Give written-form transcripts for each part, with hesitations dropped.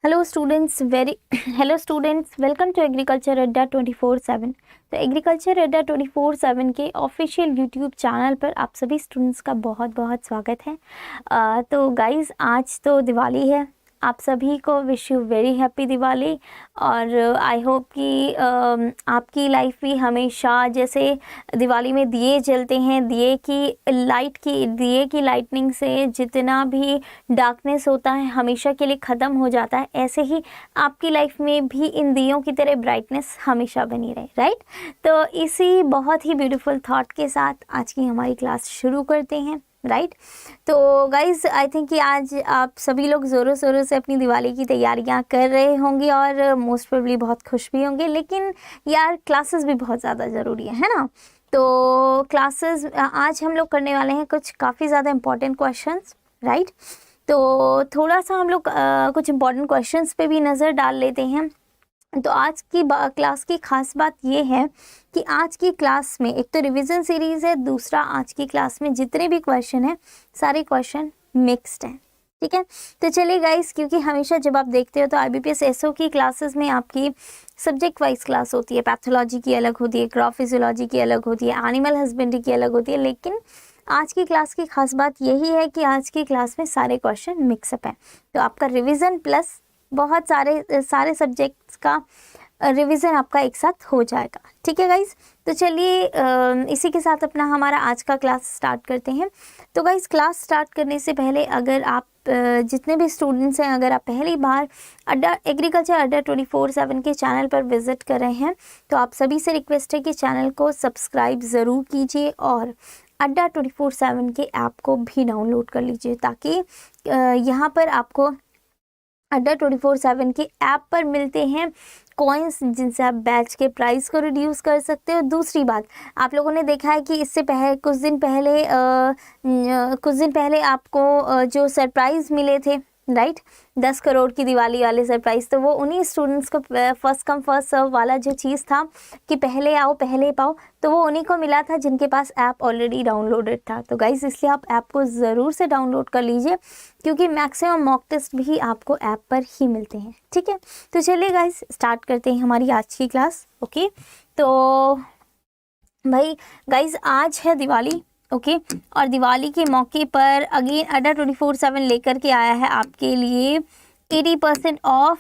Hello students welcome to agriculture Adda 24/7। तो agriculture Adda 24/7 के official YouTube channel पर आप सभी स्टूडेंट्स का बहुत बहुत स्वागत है। तो गाइज़, आज तो दिवाली है, आप सभी को wish you very happy Diwali. और आई होप कि आपकी लाइफ भी हमेशा जैसे दिवाली में दिए जलते हैं, दिए की लाइटनिंग से जितना भी डार्कनेस होता है हमेशा के लिए ख़त्म हो जाता है, ऐसे ही आपकी लाइफ में भी इन दियों की तरह ब्राइटनेस हमेशा बनी रहे, राइट। तो इसी बहुत ही ब्यूटीफुल थॉट के साथ आज की हमारी क्लास शुरू करते हैं, राइट। तो गाइज़, आई थिंक कि आज आप सभी लोग ज़ोरों शोरों से अपनी दिवाली की तैयारियां कर रहे होंगे और मोस्ट प्रोबेबली बहुत खुश भी होंगे, लेकिन यार क्लासेस भी बहुत ज़्यादा ज़रूरी है ना। तो क्लासेस आज हम लोग करने वाले हैं कुछ काफ़ी ज़्यादा इम्पॉर्टेंट क्वेश्चंस, राइट। तो थोड़ा सा हम लोग कुछ इम्पॉर्टेंट क्वेश्चंस पे भी नज़र डाल लेते हैं। तो आज की क्लास की खास बात ये है कि आज की क्लास में एक तो रिवीजन सीरीज़ है, दूसरा आज की क्लास में जितने भी क्वेश्चन हैं सारे क्वेश्चन मिक्स्ड हैं, ठीक है। तो चलिए गाइस, क्योंकि हमेशा जब आप देखते हो तो IBPS SO की क्लासेस में आपकी सब्जेक्ट वाइज क्लास होती है, पैथोलॉजी की अलग होती है, क्रॉप फिजियोलॉजी की अलग होती है, एनिमल हस्बेंड्री की अलग होती है, लेकिन आज की क्लास की खास बात यही है कि आज की क्लास में सारे क्वेश्चन मिक्सअप हैं। तो आपका रिवीजन प्लस बहुत सारे सब्जेक्ट्स का रिवीजन आपका एक साथ हो जाएगा, ठीक है गाइज। तो चलिए इसी के साथ अपना हमारा आज का क्लास स्टार्ट करते हैं। तो गाइज, क्लास स्टार्ट करने से पहले अगर आप जितने भी स्टूडेंट्स हैं, अगर आप पहली बार एग्रीकल्चर अड्डा 24/7 के चैनल पर विजिट कर रहे हैं तो आप सभी से रिक्वेस्ट है कि चैनल को सब्सक्राइब ज़रूर कीजिए और अड्डा 24/7 के ऐप को भी डाउनलोड कर लीजिए, ताकि यहाँ पर आपको अड्डा 24/7 के ऐप पर मिलते हैं कॉइन्स जिनसे आप बैच के प्राइस को रिड्यूस कर सकते हो। दूसरी बात, आप लोगों ने देखा है कि इससे कुछ दिन पहले आपको जो सरप्राइज़ मिले थे, राइट, 10 करोड़ की दिवाली वाले सरप्राइज़, तो वो उन्हीं स्टूडेंट्स को फर्स्ट कम फर्स्ट सर्व वाला जो चीज़ था कि पहले आओ पहले पाओ, तो वो उन्हीं को मिला था जिनके पास ऐप ऑलरेडी डाउनलोडेड था। तो गाइज़, इसलिए आप ऐप को ज़रूर से डाउनलोड कर लीजिए, क्योंकि मैक्सिमम मॉक टेस्ट भी आपको ऐप पर ही मिलते हैं, ठीक है। तो चलिए गाइज़, स्टार्ट करते हैं हमारी आज की क्लास। ओके, तो भाई गाइज़, आज है दिवाली, ओके और दिवाली के मौके पर अगेन अड्डा 24/7 लेकर के आया है आपके लिए 80% ऑफ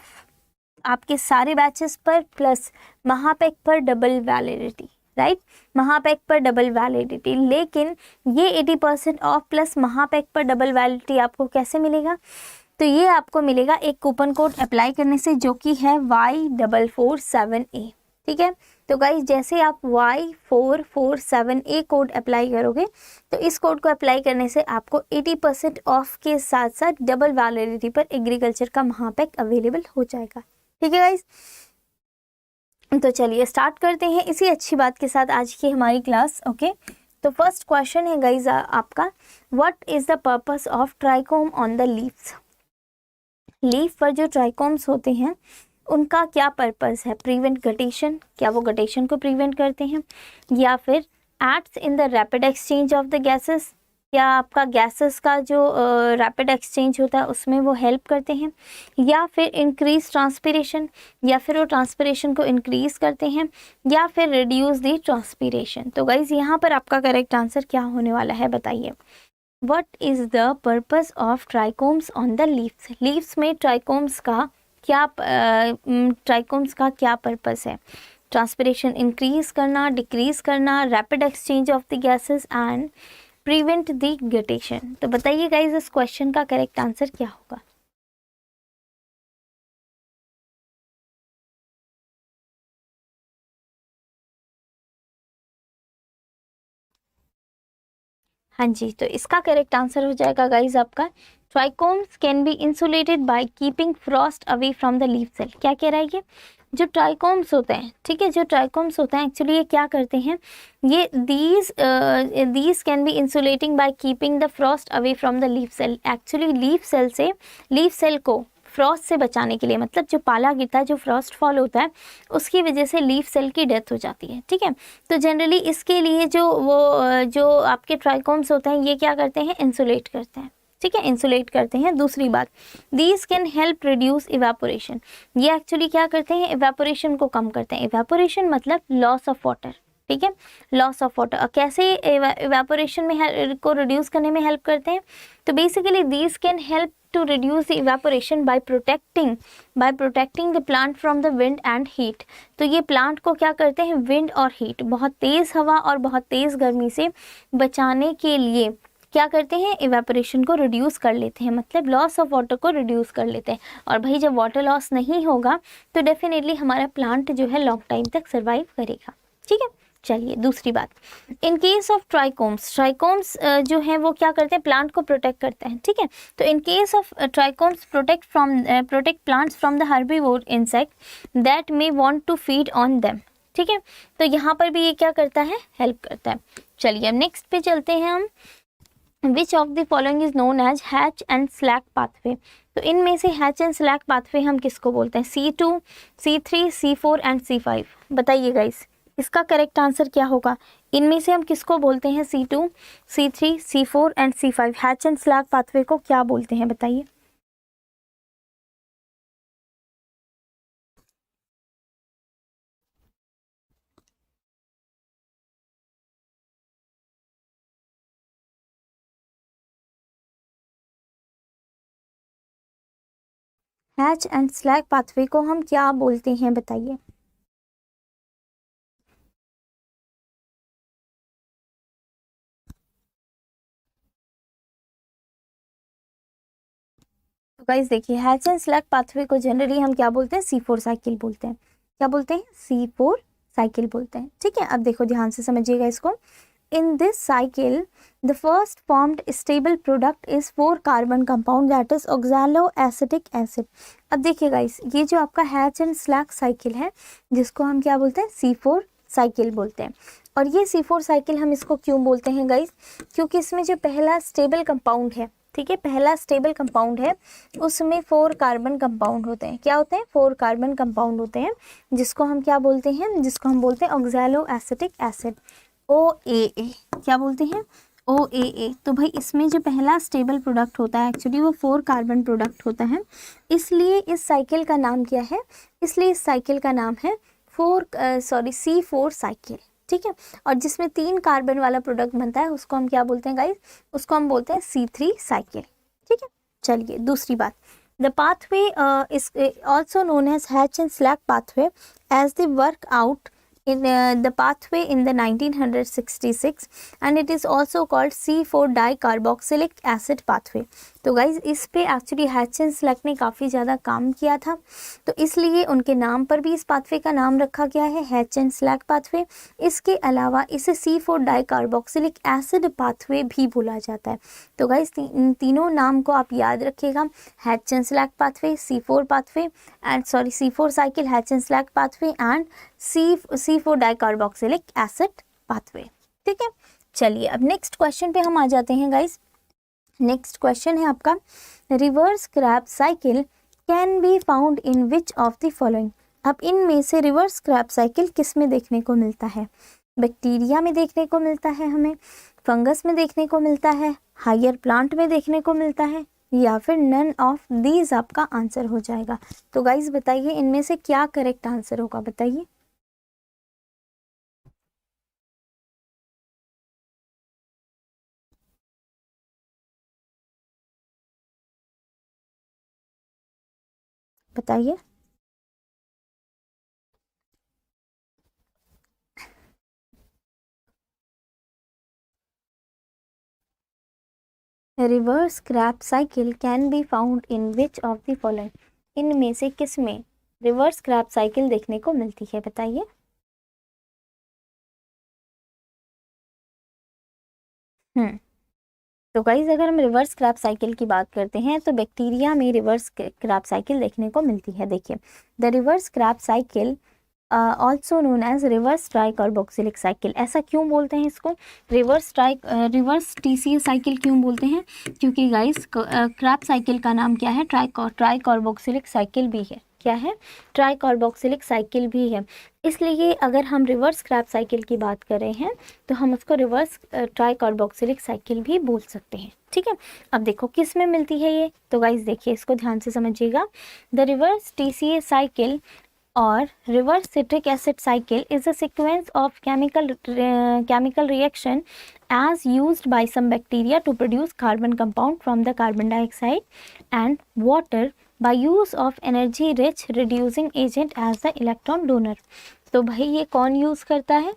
आपके सारे बैचेस पर, प्लस महापैक पर डबल वैलिडिटी, राइट, महापैक पर डबल वैलिडिटी। लेकिन ये 80% ऑफ प्लस महापैक पर डबल वैलिडिटी आपको कैसे मिलेगा? तो ये आपको मिलेगा एक कूपन कोड अप्लाई करने से, जो कि है Y447A, ठीक है। तो गाइस, जैसे आप Y447A कोड अप्लाई करोगे तो इस कोड को अप्लाई करने से आपको 80% ऑफ के साथ साथ डबल वैलिडिटी पर एग्रीकल्चर का महापैक अवेलेबल हो जाएगा, ठीक है गाइस। तो चलिए स्टार्ट करते हैं इसी अच्छी बात के साथ आज की हमारी क्लास। ओके, तो फर्स्ट क्वेश्चन है गाइस आपका, what is the purpose of trichome on the leaves? Leaf पर जो ट्राइकोम्स होते हैं उनका क्या पर्पस है? प्रिवेंट गटेशन, क्या वो गटेशन को प्रिवेंट करते हैं? या फिर acts in the rapid exchange of the gases, या आपका गैसेस का जो रैपिड एक्सचेंज होता है उसमें वो हेल्प करते हैं? या फिर इंक्रीज ट्रांसपिरेशन, या फिर वो ट्रांसपिरेशन को इंक्रीज करते हैं? या फिर रिड्यूस द ट्रांसपिरेशन? तो गाइज, यहाँ पर आपका करेक्ट आंसर क्या होने वाला है, बताइए। What is the purpose of trichomes on the leaves? Leaves में ट्राइकोम्स का क्या पर्पस है? ट्रांसपिरेशन इंक्रीज करना, डिक्रीज करना, rapid exchange of the gases and prevent the guttation. तो बताइए गाइज, इस क्वेश्चन का करेक्ट आंसर क्या होगा? हाँ जी, तो इसका करेक्ट आंसर हो जाएगा गाइज आपका, trichomes can be insulated by keeping frost away from the leaf cell. क्या कह रहा है ये? जो ट्राइकोम्स होते हैं, ठीक है, जो ट्राइकोम्स होते हैं एक्चुअली ये क्या करते हैं, ये these can be insulating by keeping the frost away from the leaf cell. Actually leaf cell को फ्रॉस्ट से बचाने के लिए, मतलब जो पाला गिरता है, जो फ्रॉस्ट फॉल होता है, उसकी वजह से लीफ सेल की डेथ हो जाती है, ठीक है। तो जनरली इसके लिए जो आपके ट्राइकोम्स होते हैं ये क्या करते हैं, इंसुलेट करते हैं, ठीक है, इंसुलेट करते हैं। दूसरी बात, these can help reduce evaporation, ये एक्चुअली क्या करते हैं, इवेपोरेशन को कम करते हैं। इवेपोरेशन मतलब लॉस ऑफ वाटर, ठीक है, लॉस ऑफ वाटर। कैसे इवेपोरेशन में को रिड्यूस करने में हेल्प करते हैं, तो basically these can help to reduce the evaporation by protecting the plant from the wind and heat। तो ये प्लांट को क्या करते हैं, विंड और हीट, बहुत तेज़ हवा और बहुत तेज़ गर्मी से बचाने के लिए क्या करते हैं, इवेपोरेशन को रिड्यूस कर लेते हैं, मतलब लॉस ऑफ वाटर को रिड्यूस कर लेते हैं। और भाई जब वाटर लॉस नहीं होगा तो डेफिनेटली हमारा प्लांट जो है लॉन्ग टाइम तक सर्वाइव करेगा। ठीक है, चलिए दूसरी बात, इन केस ऑफ ट्राइकोम्स जो है वो क्या करते हैं, प्लांट को प्रोटेक्ट करते हैं। ठीक है, तो in case of trichomes protect plants from the herbivore insect that may want to feed on them. ठीक है, तो यहाँ पर भी ये क्या करता है, हेल्प करता है। चलिए अब नेक्स्ट पे चलते हैं हम, which of the following is known as Hatch and Slack pathway. तो इनमें से हैच एंड स्लैक पाथवे हम किसको बोलते हैं, C2, C3, C4 and C5। बताइए गाइस इसका करेक्ट आंसर क्या होगा, इनमें से हम किसको बोलते हैं, C2, C3, C4 and C5, hatch and Slack pathway को क्या बोलते हैं बताइए। हैच एंड स्लैक पाथवे को हम क्या बोलते हैं बताइए। तो गाइस देखिए, हैच एंड स्लैक पाथवे को जनरली हम क्या बोलते हैं, C4 साइकिल बोलते हैं। क्या बोलते हैं, C4 साइकिल बोलते हैं। ठीक है, अब देखो ध्यान से समझिएगा इसको। In this cycle the first formed stable product is 4 carbon compound that is oxaloacetic acid. अब देखिए गाइस, ये जो आपका हैच एंड स्लैक साइकिल है जिसको हम क्या बोलते हैं, C4 साइकिल बोलते हैं। और ये C4 साइकिल हम इसको क्यों बोलते हैं गाइस, क्योंकि इसमें जो पहला स्टेबल कंपाउंड है, ठीक है, पहला स्टेबल कंपाउंड है, उसमें 4 कार्बन कंपाउंड होते हैं। क्या होते हैं, 4 कार्बन कंपाउंड होते हैं, जिसको हम क्या बोलते हैं, जिसको हम बोलते हैं ऑक्सैलोएसिटिक एसिड, OAA। क्या बोलते हैं, OAA। तो भाई इसमें जो पहला स्टेबल प्रोडक्ट होता है एक्चुअली वो 4 कार्बन प्रोडक्ट होता है, इसलिए इस साइकिल का नाम क्या है, इसलिए इस साइकिल का नाम है C4 साइकिल। ठीक है, और जिसमें 3 कार्बन वाला प्रोडक्ट बनता है उसको हम क्या बोलते हैं गाइस, उसको हम बोलते हैं C3 साइकिल। ठीक है, चलिए दूसरी बात, the pathway is also known as Hatch and Slack pathway as the work out in the pathway in the 1966 and it is also called C4 dicarboxylic acid pathway। तो गाइज इस पे actually hatch and slack ने काफ़ी ज़्यादा काम किया था, तो इसलिए उनके नाम पर भी इस पाथवे का नाम रखा गया है, हैच एंड स्लैक पाथवे। इसके अलावा इसे C4 डाइकार्बोक्सिलिक एसिड पाथवे भी बोला जाता है। तो गाइज इन तीनों नाम को आप याद रखिएगा, hatch and Slack pathway, C4 pathway and C4 cycle, hatch and Slack pathway and C4 dicarboxylic acid pathway. ठीक है, चलिए अब नेक्स्ट क्वेश्चन पे हम आ जाते हैं गाइज। नेक्स्ट क्वेश्चन है आपका, reverse Krebs cycle can be found in which of the following. अब इनमें से रिवर्स क्रैब साइकिल किस में देखने को मिलता है, बैक्टीरिया में देखने को मिलता है, हमें फंगस में देखने को मिलता है, हायर प्लांट में देखने को मिलता है, या फिर नन ऑफ दीज आपका आंसर हो जाएगा। तो गाइज बताइए इनमें से क्या करेक्ट आंसर होगा बताइए। बताइए, reverse Krebs cycle can be found in which of the following, इनमें से किस में रिवर्स क्रैब साइकिल देखने को मिलती है बताइए। तो गाइज अगर हम रिवर्स क्रैब साइकिल की बात करते हैं तो बैक्टीरिया में रिवर्स क्रैब साइकिल देखने को मिलती है। देखिए, the reverse Krebs cycle also known as reverse tricarboxylic cycle. ऐसा क्यों बोलते हैं इसको, रिवर्स TCA साइकिल क्यों बोलते हैं, क्योंकि गाइस क्रैब साइकिल का नाम क्या है, ट्राइकार्बोक्सिलिक साइकिल भी है। क्या है, ट्राई कार्बोक्सिलिक साइकिल भी है। इसलिए अगर हम रिवर्स क्रैब साइकिल की बात कर रहे हैं तो हम उसको रिवर्स ट्राई कार्बोक्सिलिक साइकिल भी बोल सकते हैं। ठीक है, अब देखो किस में मिलती है ये, तो गाइस देखिए इसको ध्यान से समझिएगा। द रिवर्स TCA साइकिल और reverse citric acid cycle is a sequence of chemical reaction as used by some bacteria to produce carbon compound from the carbon dioxide and water by use of energy rich reducing agent as the electron donor। तो भाई ये कौन use करता है,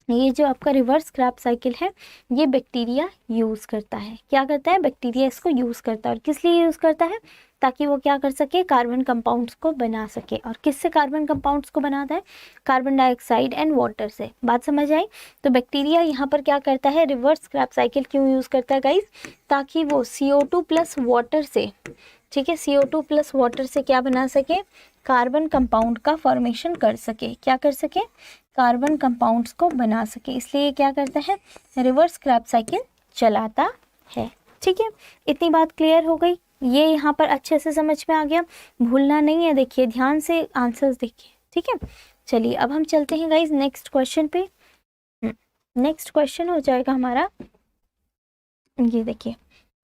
ये जो आपका reverse Krebs cycle है ये बैक्टीरिया यूज़ करता है। क्या करता है, बैक्टीरिया इसको यूज़ करता है। और किस लिए यूज़ करता है, ताकि वो क्या कर सके, कार्बन कंपाउंड्स को बना सके। और किससे कार्बन कंपाउंड्स को बनाता है, कार्बन डाइऑक्साइड एंड वाटर से। बात समझ आई। तो बैक्टीरिया यहाँ पर क्या करता है, रिवर्स क्रैब साइकिल क्यों यूज़ करता है गाइस, ताकि वो CO2 प्लस वाटर से, ठीक है, CO2 प्लस वाटर से क्या बना सके, कार्बन कंपाउंड का फॉर्मेशन कर सके। क्या कर सके, कार्बन कंपाउंड्स को बना सके। इसलिए क्या करता है, रिवर्स क्रैब साइकिल चलाता है। ठीक है, इतनी बात क्लियर हो गई, ये यहाँ पर अच्छे से समझ में आ गया, भूलना नहीं है। देखिए ध्यान से आंसर्स देखिए। ठीक है, चलिए अब हम चलते हैं गाइज नेक्स्ट क्वेश्चन पे। नेक्स्ट क्वेश्चन हो जाएगा हमारा, ये देखिए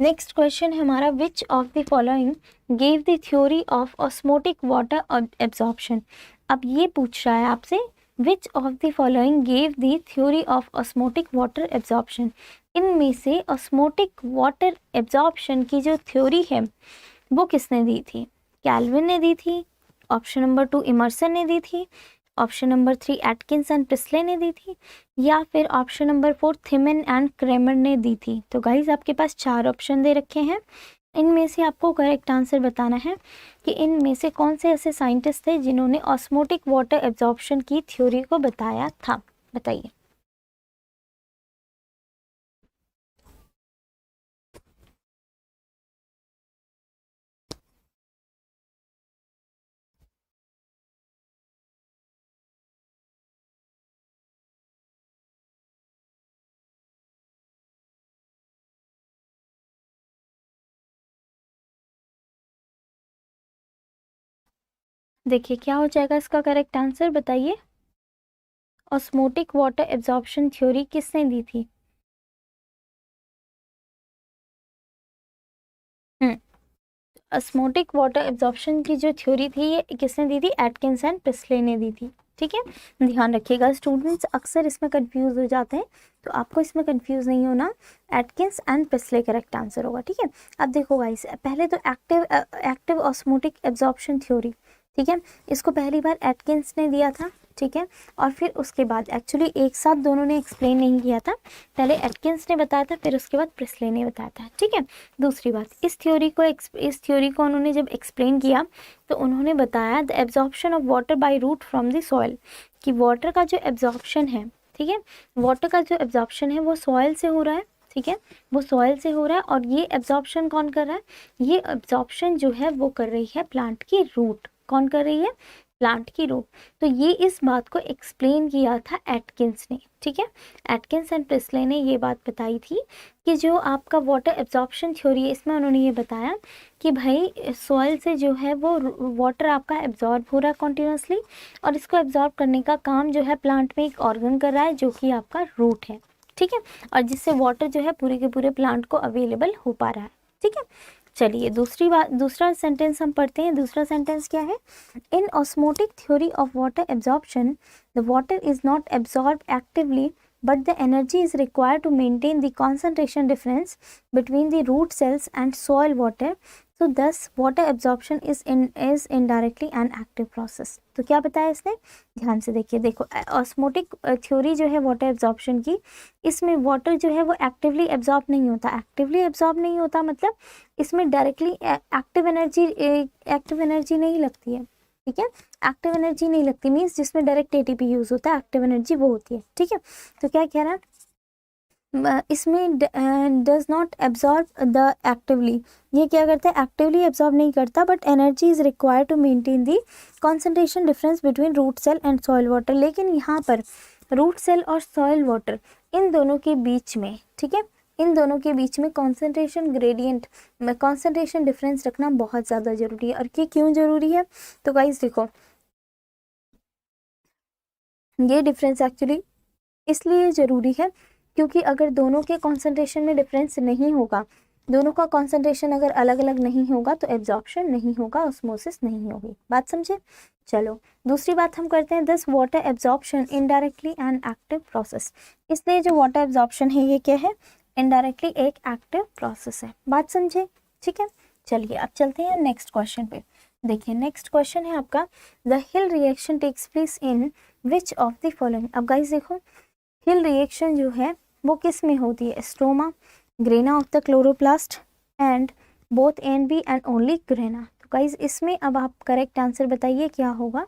नेक्स्ट क्वेश्चन है हमारा, विच of the following gave the theory of osmotic water absorption. अब ये पूछ रहा है आपसे, विच of the following gave the theory of osmotic water absorption. इनमें से ऑस्मोटिक वाटर एब्जॉर्प्शन की जो थ्योरी है वो किसने दी थी, कैल्विन ने दी थी, ऑप्शन नंबर 2 इमर्सन ने दी थी, option number 3 Atkins and Presley ने दी थी, या फिर ऑप्शन नंबर 4 थिमन एंड क्रेमर ने दी थी। तो गाइज आपके पास 4 ऑप्शन दे रखे हैं, इनमें से आपको करेक्ट आंसर बताना है कि इनमें से कौन से ऐसे साइंटिस्ट थे जिन्होंने ऑस्मोटिक वाटर एब्जॉर्प्शन की थ्योरी को बताया था। बताइए। देखिए क्या हो जाएगा इसका करेक्ट आंसर, बताइए। ऑस्मोटिक वाटर एब्जॉर्प्शन थ्योरी किसने दी थी? ऑस्मोटिक वाटर एब्जॉर्प्शन की जो थ्योरी थी ये किसने दी थी, एटकिंस एंड प्रिस्ले ने दी थी। ठीक है, ध्यान रखिएगा, स्टूडेंट्स अक्सर इसमें कंफ्यूज हो जाते हैं, तो आपको इसमें कंफ्यूज नहीं होना, Atkins and Presley correct answer होगा। ठीक है, अब देखो गाइस, पहले तो एक्टिव ऑस्मोटिक एब्जॉर्प्शन थ्योरी, ठीक है, इसको पहली बार एटकिंस ने दिया था। ठीक है, और फिर उसके बाद एक्चुअली एक साथ दोनों ने एक्सप्लेन नहीं किया था, पहले एटकिंस ने बताया था, फिर उसके बाद प्रिस्ले ने बताया था। ठीक है, दूसरी बात, इस थ्योरी को उन्होंने जब एक्सप्लेन किया तो उन्होंने बताया the absorption of water by root from the soil, कि वाटर का जो एब्जॉर्प्शन है, ठीक है, वाटर का जो एब्जॉर्प्शन है वो सॉइल से हो रहा है। ठीक है, वो सॉइल से हो रहा है, और ये एब्जॉर्प्शन कौन कर रहा है, ये एब्जॉर्प्शन जो है वो कर रही है प्लांट की रूट। कौन कर रही है, प्लांट की रूट। तो ये इस बात को एक्सप्लेन किया था एटकिंस ने। ठीक है, एटकिंस एंड प्रिस्ले ने ये बात बताई थी कि जो आपका वाटर एब्जॉर्प्शन थ्योरी है इसमें उन्होंने ये बताया कि भाई सॉइल से जो है वो वाटर आपका एब्जॉर्ब हो रहा है कॉन्टिन्यूसली, और इसको एब्जॉर्ब करने का काम जो है प्लांट में एक ऑर्गन कर रहा है जो कि आपका रूट है। ठीक है, और जिससे वाटर जो है पूरे के पूरे प्लांट को अवेलेबल हो पा रहा है। ठीक है, चलिए दूसरा सेंटेंस हम पढ़ते हैं। दूसरा सेंटेंस क्या है, in osmotic theory of water absorption the water is not absorb actively but the energy is required to maintain the concentration difference between the root cells and soil water, so thus water absorption is indirectly an active process। तो क्या बताया इसने, ध्यान से देखिए। देखो osmotic theory जो है वाटर एब्जॉर्प्शन की, इसमें वाटर जो है वो एक्टिवली एब्जॉर्ब नहीं होता। एक्टिवली एब्जॉर्ब नहीं होता मतलब इसमें डायरेक्टली एक्टिव एनर्जी नहीं लगती है। ठीक है, एक्टिव एनर्जी नहीं लगती मीन्स जिसमें डायरेक्ट एटीपी यूज होता है, एक्टिव एनर्जी वो होती है। ठीक है, तो क्या कह रहा है इसमें, does not absorb the actively, ये क्या करता है, एक्टिवली एब्जॉर्ब नहीं करता, but energy is required to maintain the concentration difference between root cell and soil water. लेकिन यहाँ पर रूट सेल और सॉइल वाटर इन दोनों के बीच में, ठीक है, इन दोनों के बीच में कॉन्सेंट्रेशन ग्रेडियंट में कॉन्सेंट्रेशन डिफरेंस रखना बहुत ज़्यादा ज़रूरी है। और ये क्यों ज़रूरी है? तो गाइस देखो, ये डिफरेंस एक्चुअली इसलिए ज़रूरी है क्योंकि अगर दोनों के कॉन्सेंट्रेशन में डिफरेंस नहीं होगा, दोनों का कॉन्सेंट्रेशन अगर अलग अलग नहीं होगा तो एब्जॉर्प्शन नहीं होगा, ऑस्मोसिस नहीं होगी। बात समझे? चलो दूसरी बात हम करते हैं, this water absorption indirectly and active process. इसलिए जो वाटर एब्जॉर्प्शन है ये क्या है? इनडायरेक्टली एक एक्टिव प्रोसेस है। बात समझे? ठीक है, चलिए अब चलते हैं नेक्स्ट क्वेश्चन पे। देखिए नेक्स्ट क्वेश्चन है आपका, the Hill reaction takes place in which of the following. अब गाइस देखो, हिल रिएक्शन जो है वो किस में होती है? Stroma, grana of the chloroplast and both N B and only grana. तो गाइज इसमें अब आप करेक्ट आंसर बताइए क्या होगा?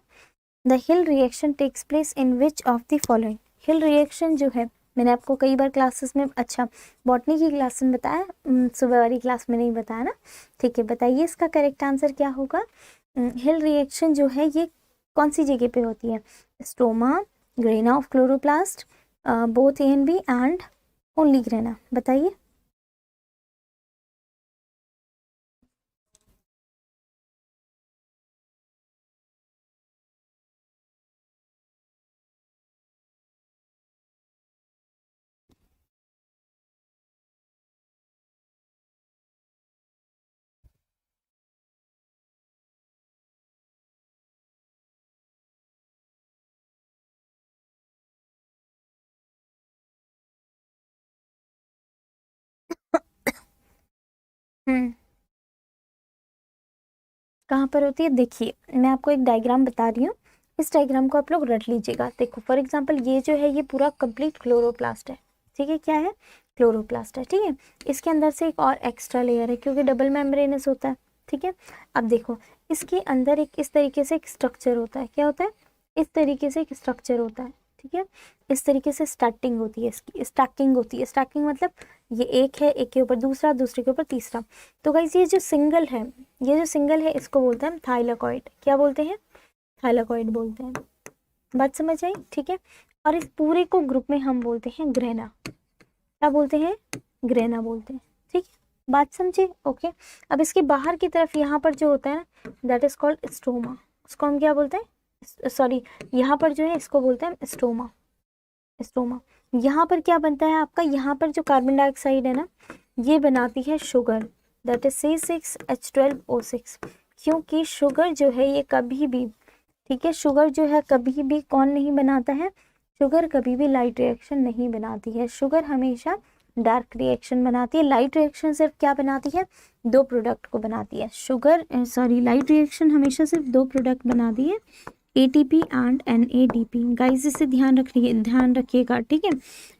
The Hill reaction takes place in which of the following. Hill reaction जो है मैंने आपको कई बार क्लासेस में, अच्छा बॉटनी की क्लास में बताया, सुबह वाली क्लास में नहीं बताया ना, ठीक है, बताइए इसका करेक्ट आंसर क्या होगा? हिल रिएक्शन जो है ये कौन सी जगह पे होती है? Stroma, grana of chloroplast, both A and B and only grana. बताइए। कहाँ पर होती है? देखिए मैं आपको एक डायग्राम बता रही हूँ, इस डायग्राम को आप लोग रट लीजिएगा। देखो फॉर एग्जांपल ये जो है ये पूरा कंप्लीट क्लोरोप्लास्ट है, ठीक है, क्या है? क्लोरोप्लास्ट है, ठीक है। इसके अंदर से एक और एक्स्ट्रा लेयर है क्योंकि डबल मेम्ब्रेनस होता है, ठीक है। अब देखो इसके अंदर एक इस तरीके से एक स्ट्रक्चर होता है, क्या होता है? इस तरीके से एक स्ट्रक्चर होता है, ठीक है। इस तरीके से स्टार्टिंग होती है, इसकी स्टैकिंग होती है। स्टैकिंग मतलब ये एक है, एक के ऊपर दूसरा, दूसरे के ऊपर तीसरा। तो गाइस ये जो सिंगल है, ये जो सिंगल है इसको बोलते हैं हम थाइलाकॉइड। क्या बोलते हैं? थाइलाकॉइड बोलते हैं। बात समझ आई? ठीक है। और इस पूरे को ग्रुप में हम बोलते हैं ग्रेना। क्या बोलते हैं? ग्रेना बोलते हैं, ठीक है। बात समझे? ओके। अब इसके बाहर की तरफ यहाँ पर जो होता है ना, दैट इज कॉल्ड स्ट्रोमा। उसको हम क्या बोलते हैं? सॉरी, यहाँ पर जो है इसको बोलते हैं स्ट्रोमा। स्ट्रोमा यहाँ पर क्या बनता है आपका? यहाँ पर जो कार्बन डाइऑक्साइड है ना, ये बनाती है शुगर, दैट इज C6H12O6। क्योंकि शुगर जो है ये कभी भी, ठीक है, शुगर जो है कभी भी कौन नहीं बनाता है? शुगर कभी भी लाइट रिएक्शन नहीं बनाती है, शुगर हमेशा डार्क रिएक्शन बनाती है। लाइट रिएक्शन सिर्फ क्या बनाती है? दो प्रोडक्ट को बनाती है। शुगर सॉरी लाइट रिएक्शन हमेशा सिर्फ दो प्रोडक्ट बनाती है, ATP एंड NADP। गाइस इसे ध्यान रखिएगा, ठीक है।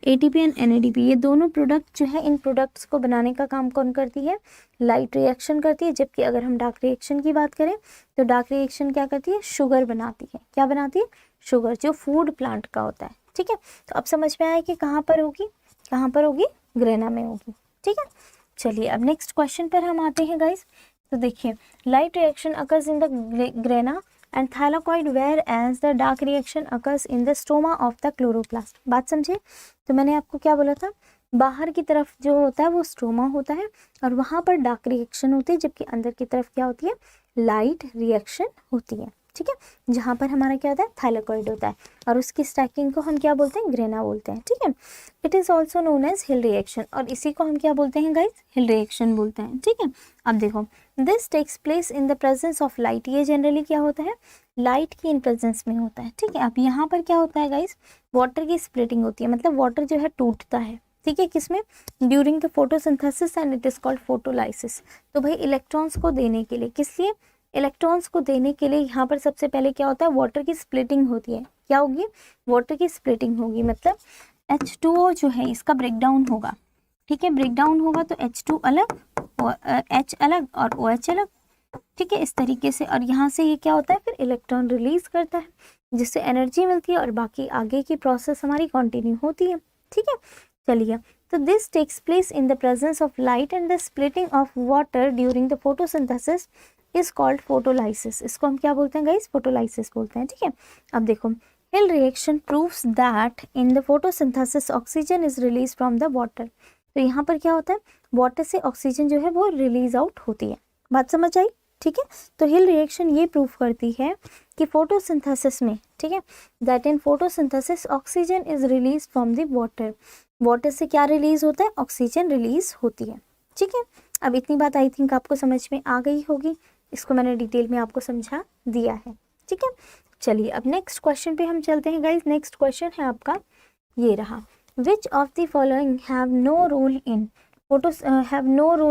ATP एंड NADP ये दोनों प्रोडक्ट जो है, इन प्रोडक्ट्स को बनाने का काम कौन करती है? लाइट रिएक्शन करती है। जबकि अगर हम डार्क रिएक्शन की बात करें तो डार्क रिएक्शन क्या करती है? शुगर बनाती है। क्या बनाती है? शुगर, जो फूड प्लांट का होता है, ठीक है। तो अब समझ में आया कि कहाँ पर होगी? कहाँ पर होगी? ग्रेना में होगी, ठीक है। चलिए अब नेक्स्ट क्वेश्चन पर हम आते हैं गाइस। तो देखिए, light reaction occurs in the grana and thylakoid whereas the dark reaction occurs in the stroma of the chloroplast। बात समझे? तो मैंने आपको क्या बोला था? बाहर की तरफ जो होता है वो स्ट्रोमा होता है और वहां पर डार्क रिएक्शन होती है, जबकि अंदर की तरफ क्या होती है? लाइट रिएक्शन होती है, ठीक है। जहाँ पर हमारा क्या होता है? थाइलाकॉइड होता है और उसकी स्टैकिंग को हम क्या बोलते हैं? ग्रेना बोलते हैं, ठीक है। It is also known as Hill reaction, और इसी को हम क्या बोलते हैं गाइस? हिल रिएक्शन बोलते हैं, ठीक है। अब देखो, this takes place in the presence of light. ये जनरली क्या होता है? लाइट की इन प्रेजेंस में होता है, ठीक है। अब यहाँ पर क्या होता है गाइस? वाटर की स्प्लिटिंग होती है, मतलब वाटर जो है टूटता है, ठीक है। किसमें? During the photosynthesis and it is called photolysis. तो भाई इलेक्ट्रॉन्स को देने के लिए, किस लिए? इलेक्ट्रॉन्स को देने के लिए यहाँ पर सबसे पहले क्या होता है? वाटर की स्प्लिटिंग होती है। क्या होगी? वाटर की स्प्लिटिंग होगी, मतलब H2O जो है इसका ब्रेकडाउन होगा, ठीक है। ब्रेकडाउन होगा तो H2 अलग और H अलग और OH अलग, ठीक है, इस तरीके से। और यहाँ से ये क्या होता है? फिर इलेक्ट्रॉन रिलीज करता है जिससे एनर्जी मिलती है और बाकी आगे की प्रोसेस हमारी कंटिन्यू होती है, ठीक है। चलिए, तो this takes place in the presence of light and the splitting of water during the photosynthesis is called photolysis. इसको हम क्या बोलते हैं गाइस? फोटोलाइसिस बोलते हैं, ठीक है। अब देखो, हिल reaction proves that in the photosynthesis oxygen is release from the water. तो यहाँ पर क्या होता है, वाटर से ऑक्सीजन जो है वो रिलीज आउट होती है। बात समझ आई, ठीक है। तो हिल रिएक्शन ये प्रूव करती है कि फोटोसिंथेसिस में, ठीक है, that in photosynthesis oxygen is release from the water. Water से क्या रिलीज होता है, ऑक्सीजन रिलीज होती है, ठीक है। अब इतनी बात आई थिंक आपको समझ में आ गई होगी, इसको मैंने डिटेल में आपको समझा दिया है, ठीक है। चलिए अब नेक्स्ट क्वेश्चन पे हम चलते हैं गाइज। नेक्स्ट क्वेश्चन है आपका ये रहा, which of the following have no role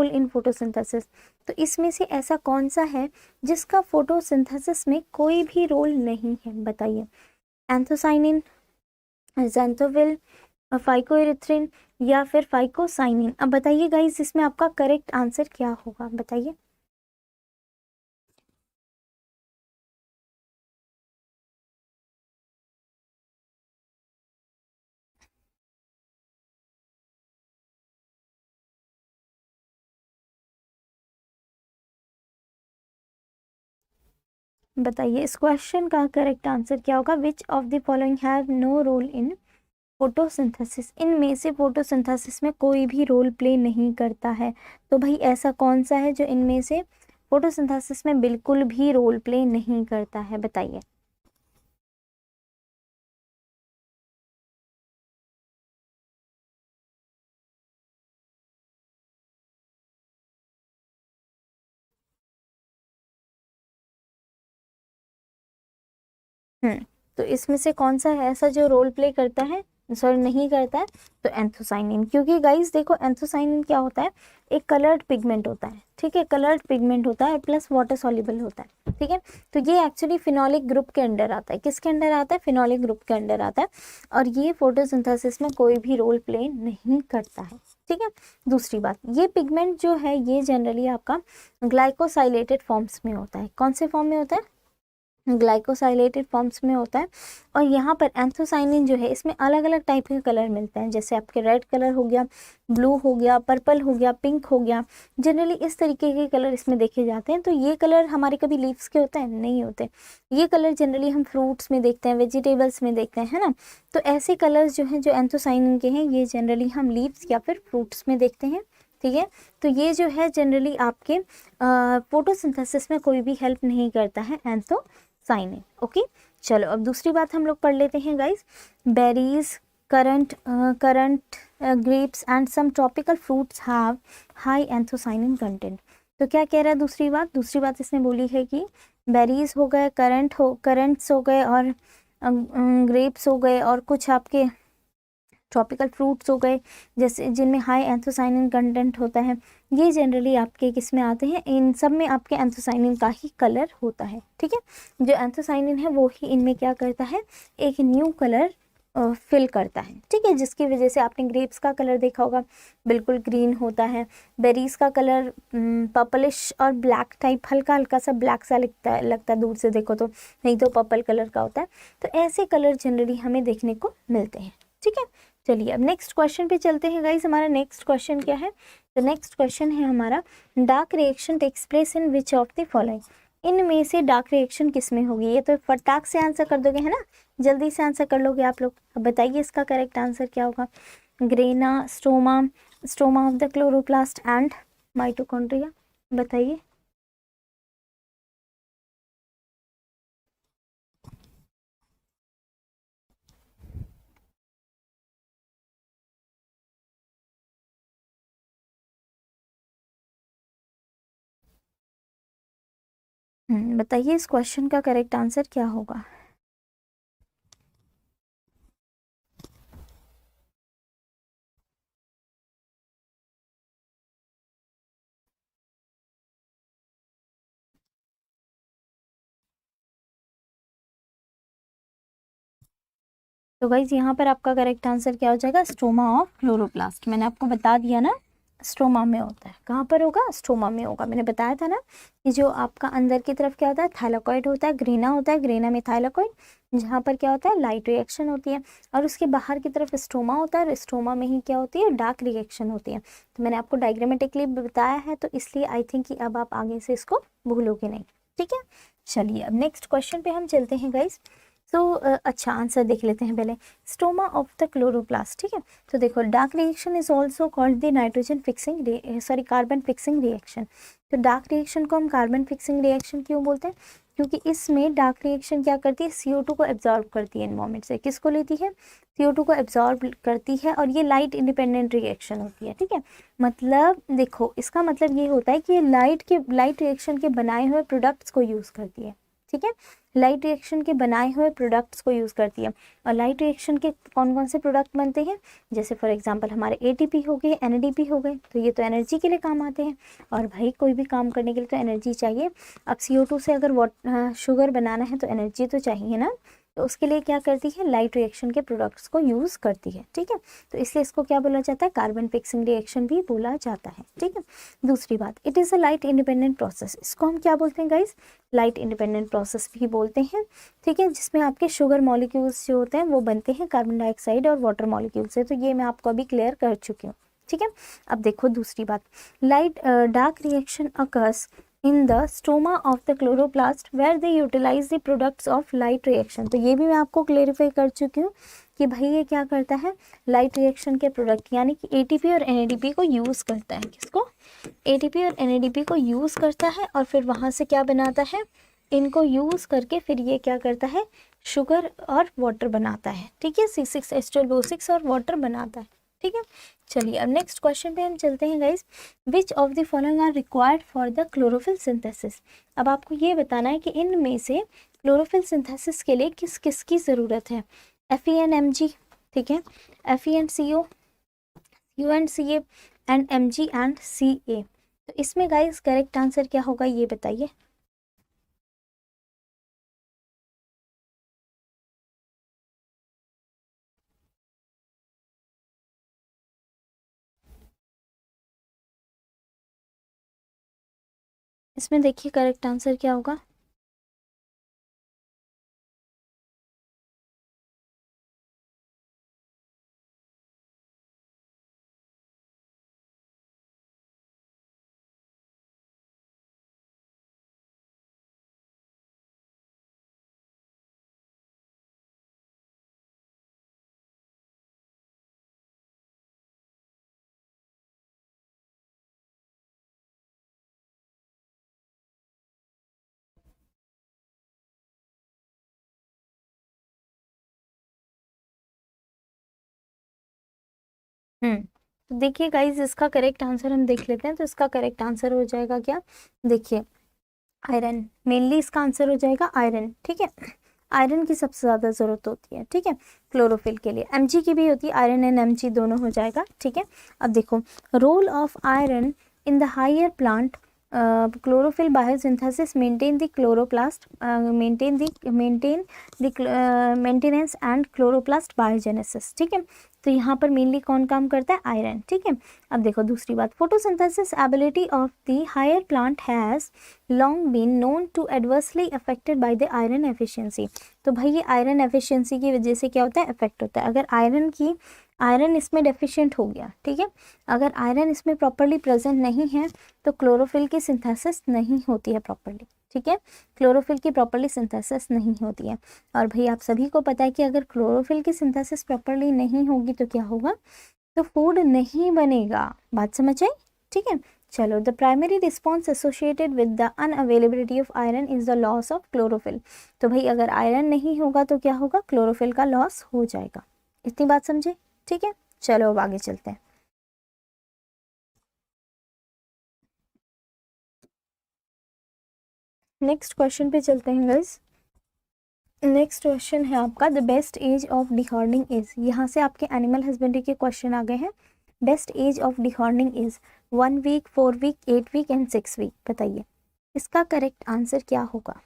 in photosynthesis. तो इसमें से ऐसा कौन सा है जिसका फोटोसिंथेसिस में कोई भी रोल नहीं है, बताइए। एंथोसाइनिन, ज़ैंथोविल, फाइकोएरिथ्रिन या फिर फाइकोसाइनिन। अब बताइए गाइस इसमें आपका करेक्ट आंसर क्या होगा, बताइए। बताइए इस क्वेश्चन का करेक्ट आंसर क्या होगा। Which of the following have no role in photosynthesis. इनमें से फोटोसिंथेसिस में कोई भी रोल प्ले नहीं करता है। तो भाई ऐसा कौन सा है जो इनमें से फोटोसिंथेसिस में बिल्कुल भी रोल प्ले नहीं करता है, बताइए। तो इसमें से कौन सा है ऐसा जो रोल प्ले करता है, सॉरी नहीं करता है, तो एंथोसाइनिन। क्योंकि गाइस देखो एंथोसाइनिन क्या होता है, एक कलर्ड पिगमेंट होता है, ठीक है, कलर्ड पिगमेंट होता है प्लस वाटर सॉल्युबल होता है, ठीक है। तो ये एक्चुअली फिनोलिक ग्रुप के अंडर आता है। किसके अंडर आता है, फिनोलिक ग्रुप के अंडर आता है। और ये फोटोसिंथेसिस में कोई भी रोल प्ले नहीं करता है, ठीक है। दूसरी बात, ये पिगमेंट जो है ये जनरली आपका ग्लाइकोसाइलेटेड फॉर्म्स में होता है। कौन से फॉर्म में होता है, ग्लाइकोसाइलेटेड फॉर्म्स में होता है। और यहाँ पर एंथोसाइनिन जो है इसमें अलग अलग टाइप के कलर मिलते हैं, जैसे आपके रेड कलर हो गया, ब्लू हो गया, पर्पल हो गया, पिंक हो गया। जनरली इस तरीके के कलर इसमें देखे जाते हैं। तो ये कलर हमारे कभी लीव्स के होते हैं, नहीं होते। ये कलर जनरली हम फ्रूट्स में देखते हैं, वेजिटेबल्स में देखते हैं, है ना। तो ऐसे कलर्स जो हैं जो एंथोसाइनिन के हैं ये जनरली हम लीव्स या फिर फ्रूट्स में देखते हैं, ठीक है। तो ये जो है जनरली आपके फोटोसिंथेसिस में कोई भी हेल्प नहीं करता है एंथोसाइनिन, ओके। चलो अब दूसरी बात हम लोग पढ़ लेते हैं guys. Berries, currant grapes and some tropical fruits have high anthocyanin content. तो क्या कह रहा है दूसरी बात इसने बोली है कि बेरीज हो गए, करंट्स हो गए और ग्रेप्स हो गए और कुछ आपके ट्रॉपिकल फ्रूट्स हो गए जैसे जिनमें हाई एंथोसाइनिन कंटेंट होता है, ये जनरली आपके किस में आते हैं, इन सब में आपके एंथोसाइनिन का ही कलर होता है, ठीक है। जो एंथोसाइनिन है वो ही इनमें क्या करता है, एक न्यू कलर फिल करता है, ठीक है। जिसकी वजह से आपने ग्रेप्स का कलर देखा होगा, बिल्कुल ग्रीन होता है। बेरीज का कलर पर्पलिश और ब्लैक टाइप, हल्का हल्का सा ब्लैक सा लगता है दूर से देखो तो, नहीं तो पर्पल कलर का होता है। तो ऐसे कलर जनरली हमें देखने को मिलते हैं, ठीक है। चलिए अब नेक्स्ट क्वेश्चन पे चलते हैं गाइस। हमारा नेक्स्ट क्वेश्चन क्या है, तो नेक्स्ट क्वेश्चन है हमारा, dark reaction takes place in which of the following. इनमें से डार्क रिएक्शन किस में होगी, ये तो फटाक से आंसर कर दोगे, है ना, जल्दी से आंसर कर लोगे आप लोग। अब बताइए इसका करेक्ट आंसर क्या होगा। Grana, stoma of the chloroplast and mitochondria, बताइए। बताइए इस क्वेश्चन का करेक्ट आंसर क्या होगा। तो गाइज यहाँ पर आपका करेक्ट आंसर क्या हो जाएगा, स्टोमा ऑफ क्लोरोप्लास्ट। मैंने आपको बता दिया ना, स्टोमा में होता है। कहाँ पर होगा, स्टोमा में होगा। मैंने बताया था ना कि जो आपका अंदर की तरफ क्या होता है, थाइलाकॉइड होता है, ग्रेना होता है, ग्रेना में थाइलाकॉइड, जहाँ पर क्या होता है, लाइट रिएक्शन होती है। और उसके बाहर की तरफ स्टोमा होता है, और स्टोमा में ही क्या होती है, डार्क रिएक्शन होती है। तो मैंने आपको डायग्रामेटिकली बताया है, तो इसलिए आई थिंक कि अब आप आगे से इसको भूलोगे नहीं, ठीक है। चलिए अब नेक्स्ट क्वेश्चन पे हम चलते हैं गाइज। सो अच्छा आंसर देख लेते हैं पहले, स्टोमा ऑफ द क्लोरोप्लास्ट, ठीक है। तो देखो dark reaction is also called the nitrogen fixing sorry carbon fixing reaction. तो डार्क रिएक्शन को हम कार्बन फिक्सिंग रिएक्शन क्यों बोलते हैं, क्योंकि इसमें डार्क रिएक्शन क्या करती है, CO2 को एब्जॉर्ब करती है एनवायरमेंट से। किसको लेती है, CO2 को एब्जॉर्ब करती है, और ये लाइट इंडिपेंडेंट रिएक्शन होती है, ठीक है। मतलब देखो इसका मतलब ये होता है कि ये लाइट रिएक्शन के बनाए हुए प्रोडक्ट्स को यूज़ करती है, ठीक है। लाइट रिएक्शन के बनाए हुए प्रोडक्ट्स को यूज़ करती है। और लाइट रिएक्शन के कौन कौन से प्रोडक्ट बनते हैं, जैसे फॉर एग्जांपल हमारे ATP हो गए, NADP हो गए, तो ये तो एनर्जी के लिए काम आते हैं। और भाई कोई भी काम करने के लिए तो एनर्जी चाहिए। अब CO2 से अगर शुगर बनाना है तो एनर्जी तो चाहिए ना, तो उसके लिए क्या करती है, लाइट रिएक्शन के प्रोडक्ट्स को यूज़ करती है, ठीक है। तो इसलिए इसको क्या बोला जाता है, कार्बन फिक्सिंग रिएक्शन भी बोला जाता है, ठीक है। दूसरी बात, it is a light independent process, इसको हम क्या बोलते हैं गाइस, लाइट इंडिपेंडेंट प्रोसेस भी बोलते हैं, ठीक है। जिसमें आपके शुगर मॉलिक्यूल्स जो होते हैं वो बनते हैं कार्बन डाइऑक्साइड और वाटर मॉलिक्यूल से। तो ये मैं आपको अभी क्लियर कर चुकी हूँ, ठीक है। अब देखो दूसरी बात, dark reaction occurs in the stoma of the chloroplast where they utilize the products of light reaction. तो ये भी मैं आपको क्लेरिफाई कर चुकी हूँ कि भाई ये क्या करता है, लाइट रिएक्शन के प्रोडक्ट यानी कि ATP और NADP को यूज़ करता है। किसको, ATP और NADP को यूज़ करता है, और फिर वहाँ से क्या बनाता है, इनको यूज़ करके फिर ये क्या करता है, शुगर और वाटर बनाता है, ठीक है। C6H12O6 और वाटर बनाता है, ठीक है। चलिए अब नेक्स्ट क्वेश्चन पे हम चलते हैं guys, which of the following are required for the chlorophyll synthesis. अब आपको ये बताना है कि इनमें से क्लोरोफिल सिंथेसिस के लिए किस किस की ज़रूरत है, FeNMg, ठीक है, FeNCO, UNCA and Mg and Ca। तो इसमें गाइस करेक्ट आंसर क्या होगा ये बताइए। इसमें देखिए करेक्ट आंसर क्या होगा, तो देखिए गाइज इसका करेक्ट आंसर हम देख लेते हैं। तो इसका करेक्ट आंसर हो जाएगा क्या, देखिए आयरन, मेनली इसका आंसर हो जाएगा आयरन, ठीक है। आयरन की सबसे ज़्यादा ज़रूरत होती है, ठीक है, क्लोरोफिल के लिए। Mg की भी होती है, आयरन एंड Mg दोनों हो जाएगा, ठीक है। अब देखो role of iron in the higher plant chlorophyll biosynthesis maintain the chloroplast maintenance and chloroplast biogenesis, ठीक है। तो यहाँ पर मेनली कौन काम करता है, आयरन, ठीक है। अब देखो दूसरी बात, photosynthesis ability of the higher plant has long been known to adversely affected by the iron efficiency. तो भाई ये आयरन एफिशिएंसी की वजह से क्या होता है, इफेक्ट होता है। अगर आयरन इसमें डेफिशिएंट हो गया, ठीक है, अगर आयरन इसमें प्रॉपरली प्रेजेंट नहीं है तो क्लोरोफिल की सिंथेसिस नहीं होती है प्रॉपरली, ठीक है, क्लोरोफिल की प्रॉपरली सिंथेसिस नहीं होती है। और भाई आप सभी को पता है कि अगर क्लोरोफिल की सिंथेसिस प्रॉपरली नहीं होगी तो क्या होगा, तो फूड नहीं बनेगा। बात समझ आई, ठीक है। चलो, the primary response associated with the unavailability of iron is the loss of chlorophyll. तो भाई अगर आयरन नहीं होगा तो क्या होगा, क्लोरोफिल का लॉस हो जाएगा। इतनी बात समझे, ठीक है। चलो अब आगे चलते हैं। नेक्स्ट क्वेश्चन पे चलते हैं गाइस। नेक्स्ट क्वेश्चन है आपका, the best age of dehorning is. यहाँ से आपके एनिमल हस्बेंड्री के क्वेश्चन आ गए हैं। Best age of dehorning is 1 week, 4 week, 8 week and 6 week. बताइए इसका करेक्ट आंसर क्या होगा।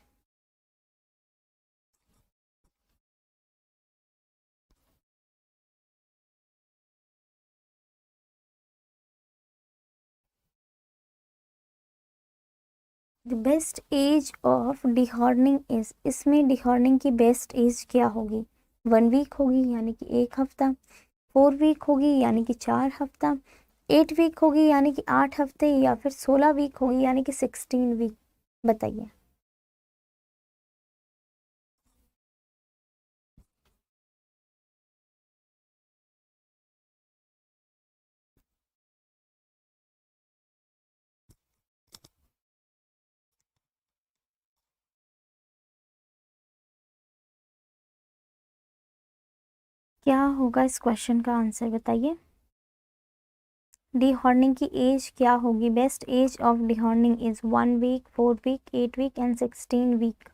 The best age of dehorning is, इसमें डिहॉर्निंग की बेस्ट एज क्या होगी, 1 वीक होगी यानी कि 1 हफ्ता, 4 वीक होगी यानी कि 4 हफ्ता, 8 वीक होगी यानी कि 8 हफ्ते, या फिर 16 वीक होगी यानी कि 16 वीक। बताइए। क्या होगा इस क्वेश्चन का आंसर बताइए। डिहॉर्निंग की एज क्या होगी? Best age of dehorning is 1 week, 4 week, 8 week and 16 week.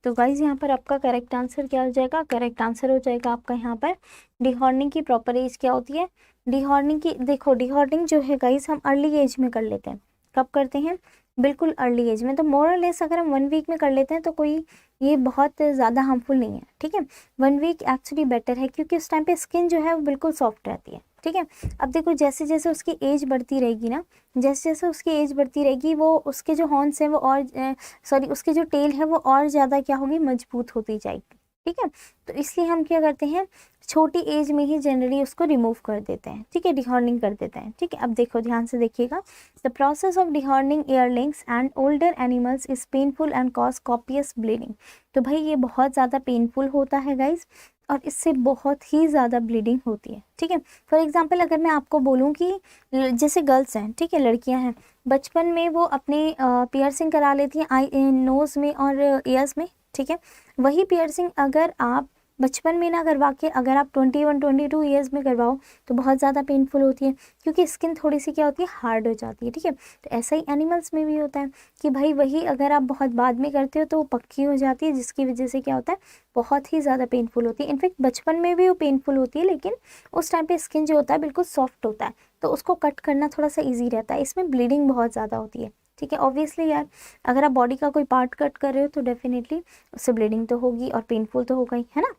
तो गाइज यहाँ पर आपका करेक्ट आंसर क्या हो जाएगा? करेक्ट आंसर हो जाएगा आपका यहाँ पर डिहॉर्निंग की प्रॉपर एज क्या होती है? डिहॉर्निंग की, देखो डिहॉर्निंग जो है गाइज हम अर्ली एज में कर लेते हैं। कब करते हैं? बिल्कुल अर्ली एज में। तो मोर और लेस अगर हम 1 वीक में कर लेते हैं तो कोई ये बहुत ज़्यादा हार्मफुल नहीं है, ठीक है। 1 वीक एक्चुअली बेटर है क्योंकि उस टाइम पे स्किन जो है वो बिल्कुल सॉफ्ट रहती है, ठीक है। अब देखो जैसे जैसे उसकी एज बढ़ती रहेगी ना, जैसे जैसे उसकी एज बढ़ती रहेगी वो उसके जो हॉर्न्स हैं वो और सॉरी उसकी जो टेल है वो और ज़्यादा क्या होगी? मजबूत होती जाएगी, ठीक है। तो इसलिए हम क्या करते हैं, छोटी एज में ही जनरली उसको रिमूव कर देते हैं, ठीक है, डिहॉर्निंग कर देते हैं, ठीक है। अब देखो ध्यान से देखिएगा, the process of dehorning yearlings and older animals is painful and cause copious bleeding. तो भाई ये बहुत ज़्यादा पेनफुल होता है गाइज, और इससे बहुत ही ज़्यादा ब्लीडिंग होती है, ठीक है। फॉर एग्जाम्पल अगर मैं आपको बोलूँ कि जैसे गर्ल्स हैं, ठीक है, लड़कियां हैं, बचपन में वो अपने पियर्सिंग करा लेती हैं आई नोज़ में और ईयर्स में, ठीक है। वही पियर्सिंग अगर आप बचपन में ना करवा के अगर आप 21 22 ईयर्स में करवाओ तो बहुत ज़्यादा पेनफुल होती है क्योंकि स्किन थोड़ी सी क्या होती है? हार्ड हो जाती है, ठीक है। तो ऐसा ही एनिमल्स में भी होता है कि भाई वही अगर आप बहुत बाद में करते हो तो वो पक्की हो जाती है, जिसकी वजह से क्या होता है? बहुत ही ज़्यादा पेनफुल होती है। इनफैक्ट बचपन में भी वो पेनफुल होती है, लेकिन उस टाइम पे स्किन जो होता है बिल्कुल सॉफ्ट होता है, तो उसको कट करना थोड़ा सा ईजी रहता है। इसमें ब्लीडिंग बहुत ज़्यादा होती है, ठीक है। ऑब्वियसली यार अगर आप बॉडी का कोई पार्ट कट कर रहे हो तो डेफिनेटली उससे ब्लीडिंग तो होगी और पेनफुल तो होगा ही, है ना।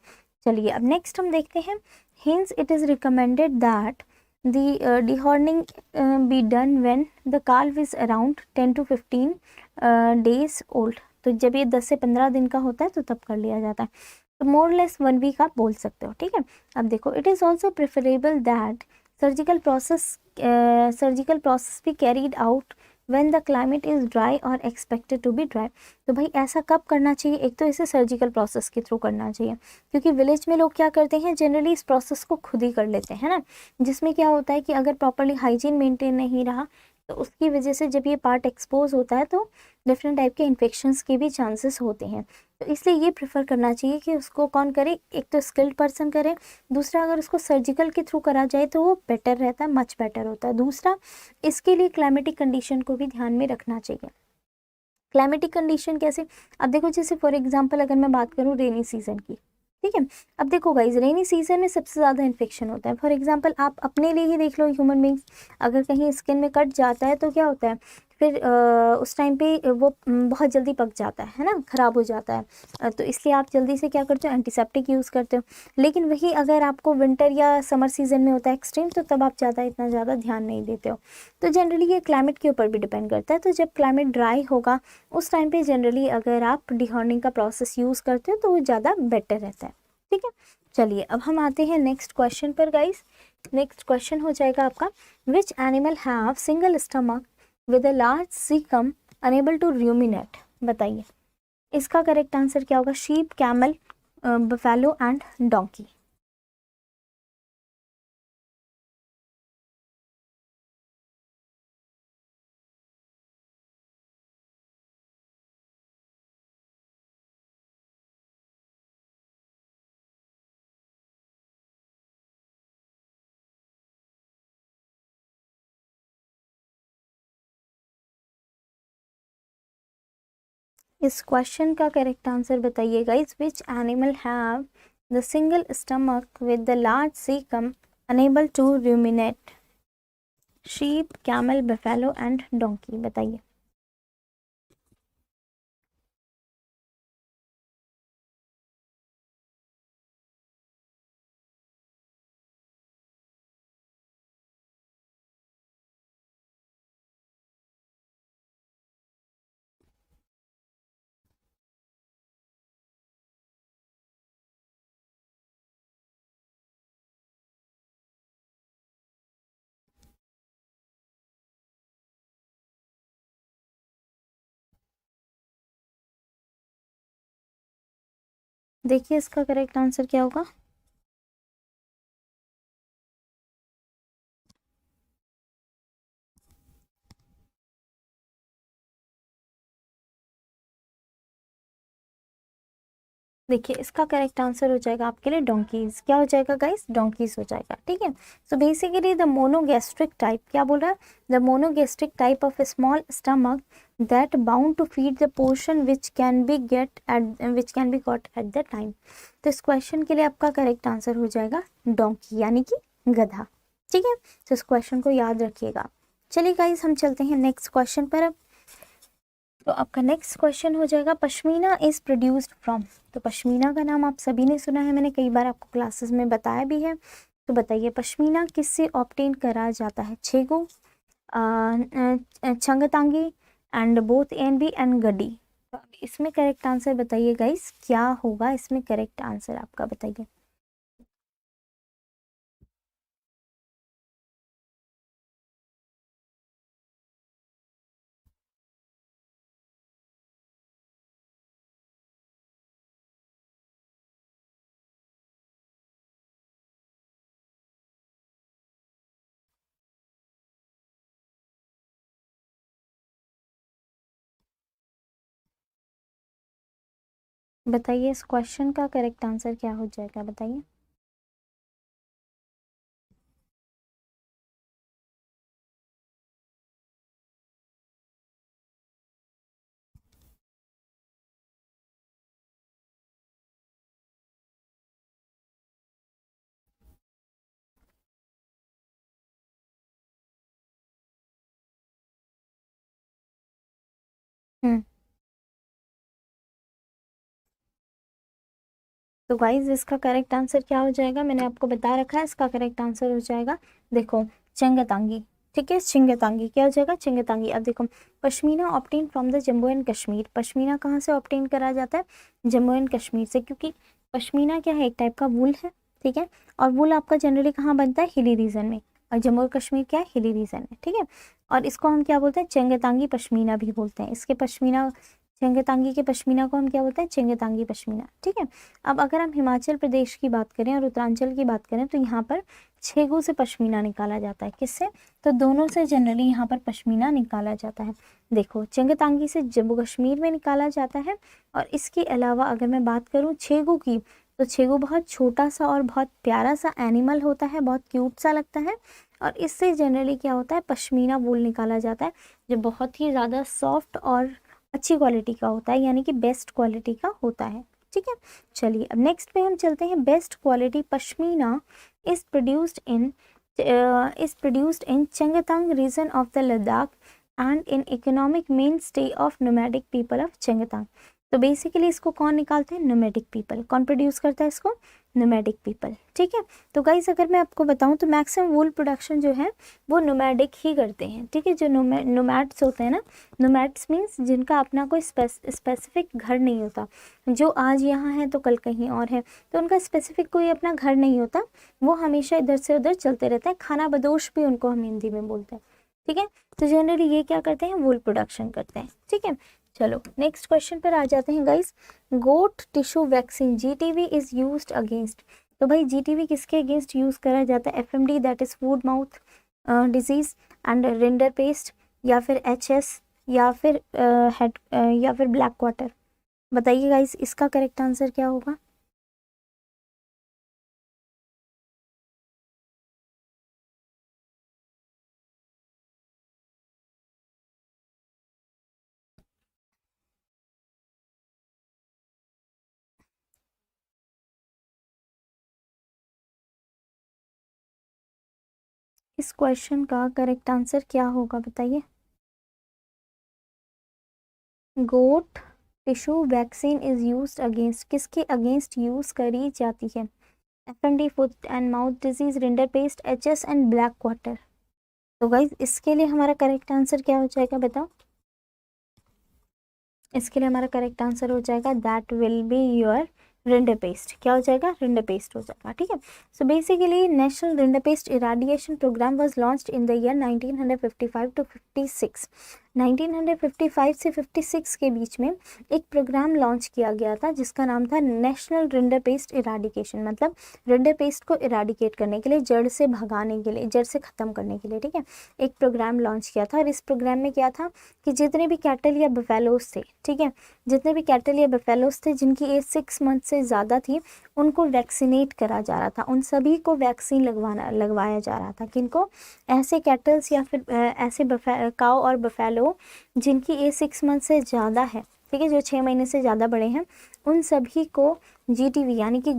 चलिए अब नेक्स्ट हम देखते हैं, hence it is recommended that the dehorning be done when the calf is around 10 to 15 days old. तो जब ये 10 से 15 दिन का होता है तो तब कर लिया जाता है। तो मोर लेस 1 वीक आप बोल सकते हो, ठीक है। अब देखो, it is also preferable that surgical process भी carried out when the climate is dry और एक्सपेक्टेड टू बी ड्राई। तो भाई ऐसा कब करना चाहिए? एक तो इसे सर्जिकल प्रोसेस के थ्रू करना चाहिए, क्योंकि विलेज में लोग क्या करते हैं, जनरली इस प्रोसेस को खुद ही कर लेते हैं ना, जिसमें क्या होता है कि अगर प्रॉपरली हाइजीन मेंटेन नहीं रहा तो उसकी वजह से जब ये पार्ट एक्सपोज होता है तो डिफरेंट टाइप के इन्फेक्शंस के भी चांसेस होते हैं। तो इसलिए ये प्रेफर करना चाहिए कि उसको कौन करे? एक तो स्किल्ड पर्सन करे, दूसरा अगर उसको सर्जिकल के थ्रू करा जाए तो वो बेटर रहता है, मच बेटर होता है। दूसरा, इसके लिए क्लाइमेटिक कंडीशन को भी ध्यान में रखना चाहिए। क्लाइमेटिक कंडीशन कैसे? अब देखो जैसे फॉर एग्जांपल अगर मैं बात करूँ रेनी सीजन की, ठीक है। अब देखो गाइज रेनी सीजन में सबसे ज़्यादा इन्फेक्शन होता है। फॉर एग्जांपल आप अपने लिए ही देख लो, ह्यूमन बींग्स अगर कहीं स्किन में कट जाता है तो क्या होता है फिर उस टाइम पे वो बहुत जल्दी पक जाता है ना, ख़राब हो जाता है। तो इसलिए आप जल्दी से क्या करते हो? एंटीसेप्टिक यूज़ करते हो। लेकिन वही अगर आपको विंटर या समर सीजन में होता है एक्सट्रीम, तो तब आप ज़्यादा इतना ज़्यादा ध्यान नहीं देते हो। तो जनरली ये क्लाइमेट के ऊपर भी डिपेंड करता है। तो जब क्लाइमेट ड्राई होगा उस टाइम पे जनरली अगर आप डिहॉर्निंग का प्रोसेस यूज़ करते हो तो वो ज़्यादा बेटर रहता है, ठीक है। चलिए अब हम आते हैं नेक्स्ट क्वेश्चन पर गाइस। नेक्स्ट क्वेश्चन हो जाएगा आपका, which animal have single stomach with a large caecum unable to ruminate. बताइए इसका करेक्ट आंसर क्या होगा? Sheep, camel, buffalo and donkey. इस क्वेश्चन का करेक्ट आंसर बताइए guys, which animal have the single stomach with the large caecum unable to ruminate. Sheep, camel, buffalo and donkey. बताइए। देखिए इसका करेक्ट आंसर क्या होगा? देखिए इसका करेक्ट आंसर हो जाएगा आपके लिए डोंकीज। क्या हो जाएगा गाइस? डोंकीज हो जाएगा। ठीक है, so basically the monogastric type, क्या बोल रहा है? The monogastric type of small stomach that bound to feed the portion which can be got at the time. तो इस क्वेश्चन के लिए आपका करेक्ट आंसर हो जाएगा डोंकी, यानी कि गधा। ठीक है, तो इस क्वेश्चन को याद रखिएगा। चलिए गाइस हम चलते हैं नेक्स्ट क्वेश्चन पर। अब तो आपका नेक्स्ट क्वेश्चन हो जाएगा पश्मीना इज प्रोड्यूस्ड फ्रॉम। तो पश्मीना का नाम आप सभी ने सुना है, मैंने कई बार आपको क्लासेस में बताया भी है। तो बताइए पश्मीना किससे ऑब्टेन करा जाता है? Chegu, Changthangi and both N B and Gaddi. तो अब इसमें करेक्ट आंसर बताइए गाइस, क्या होगा इसमें करेक्ट आंसर आपका? बताइए। बताइए इस क्वेश्चन का करेक्ट आंसर क्या हो जाएगा? बताइए। हम्म, तो गाइज इसका करेक्ट आंसर क्या हो जाएगा? मैंने आपको बता रखा है, इसका करेक्ट आंसर हो जाएगा, देखो, चिंगतांगी। ठीक है, चिंगतांगी क्या हो जाएगा? चिंगतांगी। अब देखो, pashmina obtain from the Jammu and Kashmir. Pashmina कहाँ से ऑब्टेन करा जाता है? जम्मू एंड कश्मीर से, क्योंकि पश्मीना क्या है? एक टाइप का वूल है। ठीक है, और वूल आपका जनरली कहाँ बनता है? हिली रीजन में, और जम्मू और कश्मीर क्या है? हिली रीजन में। ठीक है, और इसको हम क्या बोलते हैं? चिंगतांगी पश्मीना भी बोलते हैं। इसके पश्मीना, चिंगतांगी के पश्मीना को हम क्या बोलते हैं? चिंगतांगी पश्मीना। ठीक है, अब अगर हम हिमाचल प्रदेश की बात करें और उत्तरांचल की बात करें, तो यहाँ पर छेगू से पश्मीना निकाला जाता है। किससे? तो दोनों से जनरली यहाँ पर पश्मीना निकाला जाता है। देखो, चिंगतांगी से जम्मू कश्मीर में निकाला जाता है, और इसके अलावा अगर मैं बात करूँ छेगू की, तो छेगू बहुत छोटा सा और बहुत प्यारा सा एनिमल होता है, बहुत क्यूट सा लगता है, और इससे जनरली क्या होता है? पश्मीना वूल निकाला जाता है, जो बहुत ही ज़्यादा सॉफ्ट और अच्छी क्वालिटी का होता है, यानी कि बेस्ट क्वालिटी का होता है। ठीक है, चलिए अब नेक्स्ट पे हम चलते हैं। Best quality pashmina is produced in Changthang region of the Ladakh and in economic mainstay of nomadic people of Changthang. तो बेसिकली इसको कौन निकालते हैं? Nomadic people. कौन प्रोड्यूस करता है इसको? Nomadic people. ठीक है, तो गाइस अगर मैं आपको बताऊं तो मैक्सिमम वूल प्रोडक्शन जो है वो नोमैडिक ही करते हैं। ठीक है, जो नोमैड्स होते हैं ना, नोमैड्स मीन्स जिनका अपना कोई स्पेसिफिक घर नहीं होता, जो आज यहाँ है तो कल कहीं और है, तो उनका स्पेसिफिक कोई अपना घर नहीं होता, वो हमेशा इधर से उधर चलते रहते हैं। खाना बदोश भी उनको हम हिंदी में बोलते हैं। ठीक है, तो जनरली ये क्या करते हैं? वूल प्रोडक्शन करते हैं। ठीक है, चलो नेक्स्ट क्वेश्चन पर आ जाते हैं guys. Goat tissue vaccine GTV is used against. तो भाई जीटीवी किसके अगेंस्ट यूज करा जाता है? FMD that is foot mouth disease and rinderpest, या फिर एचएस, या फिर हेड या फिर ब्लैक क्वार्टर। बताइए गाइस इसका करेक्ट आंसर क्या होगा? इस क्वेश्चन का करेक्ट आंसर क्या होगा? बताइए। Goat tissue vaccine is used against, किसके अगेंस्ट यूज करी जाती है? FMD foot and mouth disease, rinderpest, HS and black quarter. तो गाइज इसके लिए हमारा करेक्ट आंसर क्या हो जाएगा? बताओ। इसके लिए हमारा करेक्ट आंसर हो जाएगा that will be your rinderpest. क्या हो जाएगा? रिंडर पेस्ट हो जाएगा। ठीक है, so basically national rinderpest eradication programme was launched in the year 1955 to 56। 1955 से 56 के बीच में एक प्रोग्राम लॉन्च किया गया था जिसका नाम था नेशनल रिंडर पेस्ट इराडिकेशन, मतलब रिंडर पेस्ट को इराडिकेट करने के लिए, जड़ से भगाने के लिए, जड़ से ख़त्म करने के लिए, ठीक है, एक प्रोग्राम लॉन्च किया था। और इस प्रोग्राम में क्या था कि जितने भी कैटल या बफेलोज थे, ठीक है, जितने भी कैटल या बफेलोज थे जिनकी एज 6 मंथ से ज़्यादा थी, उनको वैक्सीनेट करा जा रहा था, उन सभी को वैक्सीन लगवाया जा रहा था। किनको? ऐसे कैटल्स या फिर ऐसे काऊ और बफेलो जिनकी एज 6 मंथ से ज़्यादा है, ठीक है, जो 6 महीने से ज़्यादा बड़े हैं, उन सभी को GTV यानी कि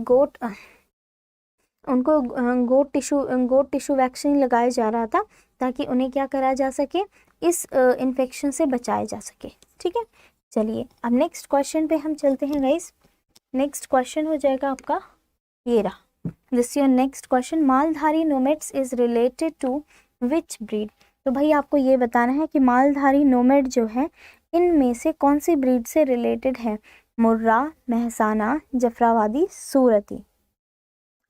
उनको गोट टिश्यू वैक्सीन लगाया जा रहा था ताकि उन्हें क्या करा जा सके, इस इन्फेक्शन से बचाया जा सके, ठीक है। चलिए अब नेक्स्ट क्वेश्चन पे हम चलते हैं गाइस। नेक्स्ट क्वेश्चन हो जाएगा आपका ये रहा, this your next question, Maldhari nomads is related to which breed. तो भाई आपको ये बताना है कि मालधारी नोमैड जो है इनमें से कौन सी ब्रीड से रिलेटेड है, मुर्रा, मेहसाना, जफराबादी, सूरती।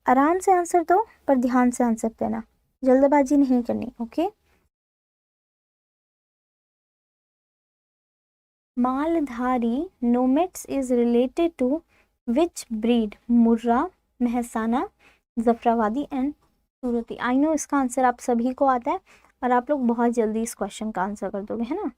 आराम से आंसर दो पर ध्यान से आंसर देना, जल्दबाजी नहीं करनी, okay. Maldhari nomads is related to which breed, Murrah, Mehsana, Jafarabadi and Surti. I know इसका आंसर आप सभी को आता है और आप लोग बहुत जल्दी इस क्वेश्चन का आंसर कर दोगे, है ना।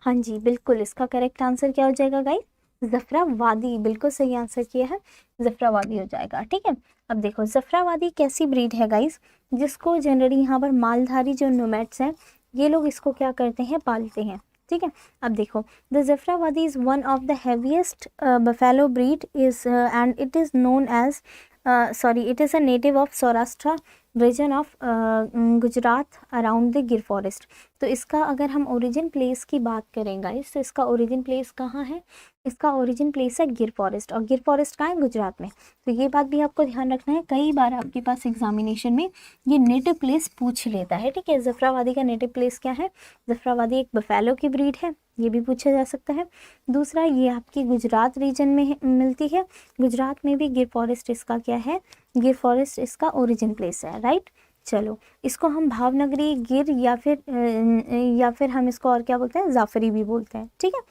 हाँ जी बिल्कुल, इसका करेक्ट आंसर क्या हो जाएगा गाइस, जफरावादी, बिल्कुल सही आंसर किया है, जफरावादी हो जाएगा, ठीक है। अब देखो जफरावादी कैसी ब्रीड है गाइस, जिसको जनरली यहाँ पर मालधारी जो नोमैड्स हैं ये लोग इसको क्या करते हैं, पालते हैं, ठीक है। अब देखो the Jaffarabadi is one of the heaviest buffalo breed is and it is known as it is a native of Saurashtra region of Gujarat around the Gir forest. तो इसका अगर हम ओरिजिन प्लेस की बात करें गाइस, तो इसका ओरिजिन प्लेस कहाँ है, इसका ओरिजिन प्लेस है गिर फॉरेस्ट, और गिर फॉरेस्ट कहाँ है, गुजरात में। तो ये बात भी आपको ध्यान रखना है, कई बार आपके पास एग्जामिनेशन में ये नेटिव प्लेस पूछ लेता है, ठीक है। जफरावादी का नेटिव प्लेस क्या है, जफरावादी एक बफेलो की ब्रीड है, ये भी पूछा जा सकता है। दूसरा ये आपकी गुजरात रीजन में मिलती है, गुजरात में भी गिर फॉरेस्ट इसका क्या है, गिर फॉरेस्ट इसका ओरिजिन प्लेस है, राइट। चलो इसको हम भावनगरी गिर या फिर हम इसको और क्या बोलते हैं, जाफरी भी बोलते हैं, ठीक है।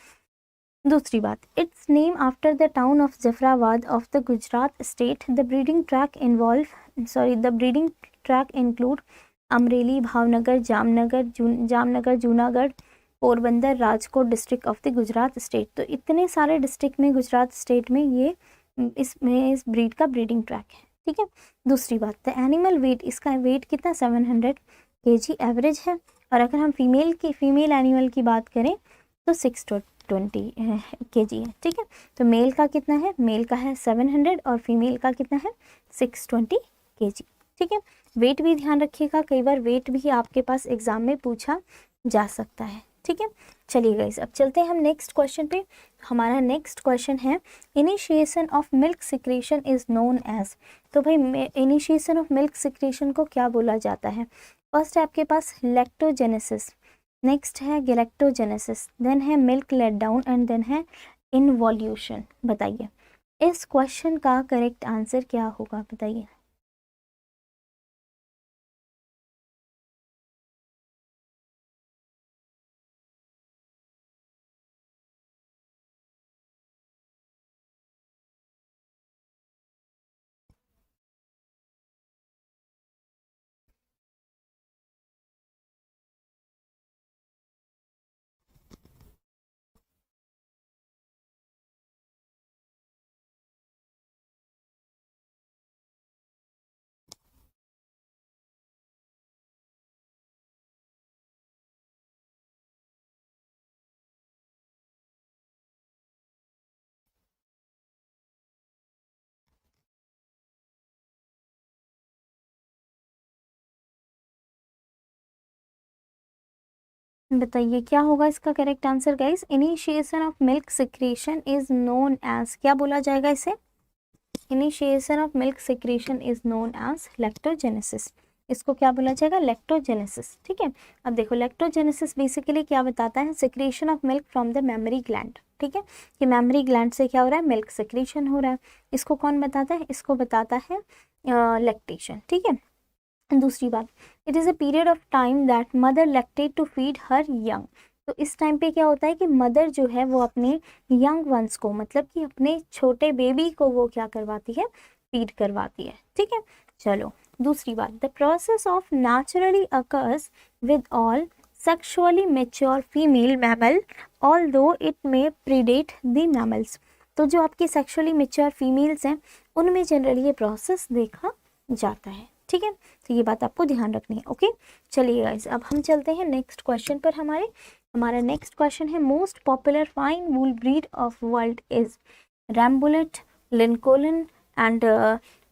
दूसरी बात, it's name after the town of Jafarabad of the Gujarat state. The breeding tract include Amreli, Bhavnagar, Jamnagar, Junagadh, Porbandar, Rajkot district of the Gujarat state. तो इतने सारे डिस्ट्रिक्ट में गुजरात स्टेट में ये इस ब्रीड का ब्रीडिंग ट्रैक है, ठीक है। दूसरी बात, द एनिमल वेट, इसका वेट कितना 700 kg एवरेज है। और अगर हम फीमेल एनिमल की बात करें तो 620 kg है, ठीक है। तो मेल का कितना है, मेल का है 700 और फीमेल का कितना है 620 kg, ठीक है। वेट भी ध्यान रखिएगा, कई बार वेट भी आपके पास एग्जाम में पूछा जा सकता है, ठीक है। चलिए गाइस अब चलते हैं हम नेक्स्ट क्वेश्चन पे। हमारा नेक्स्ट क्वेश्चन है, initiation of milk secretion is known as. तो भाई इनिशिएशन ऑफ मिल्क सिक्रेशन को क्या बोला जाता है। फर्स्ट है आपके पास लैक्टोजेनेसिस, नेक्स्ट है गैलेक्टोजेनेसिस, देन है milk let down and then है इनवॉल्यूशन। बताइए इस क्वेश्चन का करेक्ट आंसर क्या होगा, बताइए। बताइए क्या होगा इसका correct answer guys. Initiation of milk secretion is known as, क्या बोला जाएगा इसे, initiation of milk secretion is known as lactogenesis. इसको क्या बोला जाएगा, लैक्टोजेनेसिस, ठीक है। अब देखो लैक्टोजेनेसिस बेसिकली क्या बताता है, secretion of milk from the mammary gland, ठीक है, कि मेमरी ग्लैंड से क्या हो रहा है, मिल्क सिक्रेशन हो रहा है। इसको कौन बताता है, इसको बताता है लैक्टेशन, ठीक है। दूसरी बात, it is a period of time that mother lactate to feed her young. तो इस टाइम पे क्या होता है कि मदर जो है वो अपने यंग वंस को, मतलब कि अपने छोटे बेबी को वो क्या करवाती है, फीड करवाती है। ठीक है, चलो दूसरी बात, the process of naturally occurs with all sexually mature female mammal although it may predate the mammals. तो जो आपकी सेक्सुअली मेच्योर फीमेल्स हैं उनमें जनरली ये प्रोसेस देखा जाता है। ठीक है, तो ये बात आपको ध्यान रखनी है। ओके, चलिए गाइस अब हम चलते हैं नेक्स्ट क्वेश्चन पर। हमारा नेक्स्ट क्वेश्चन है, most popular fine wool breed of world is Rambouillet, Lincoln and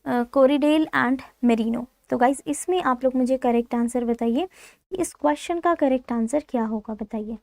Corriedale and Merino. तो गाइस इसमें आप लोग मुझे करेक्ट आंसर बताइए, इस क्वेश्चन का करेक्ट आंसर क्या होगा, बताइए।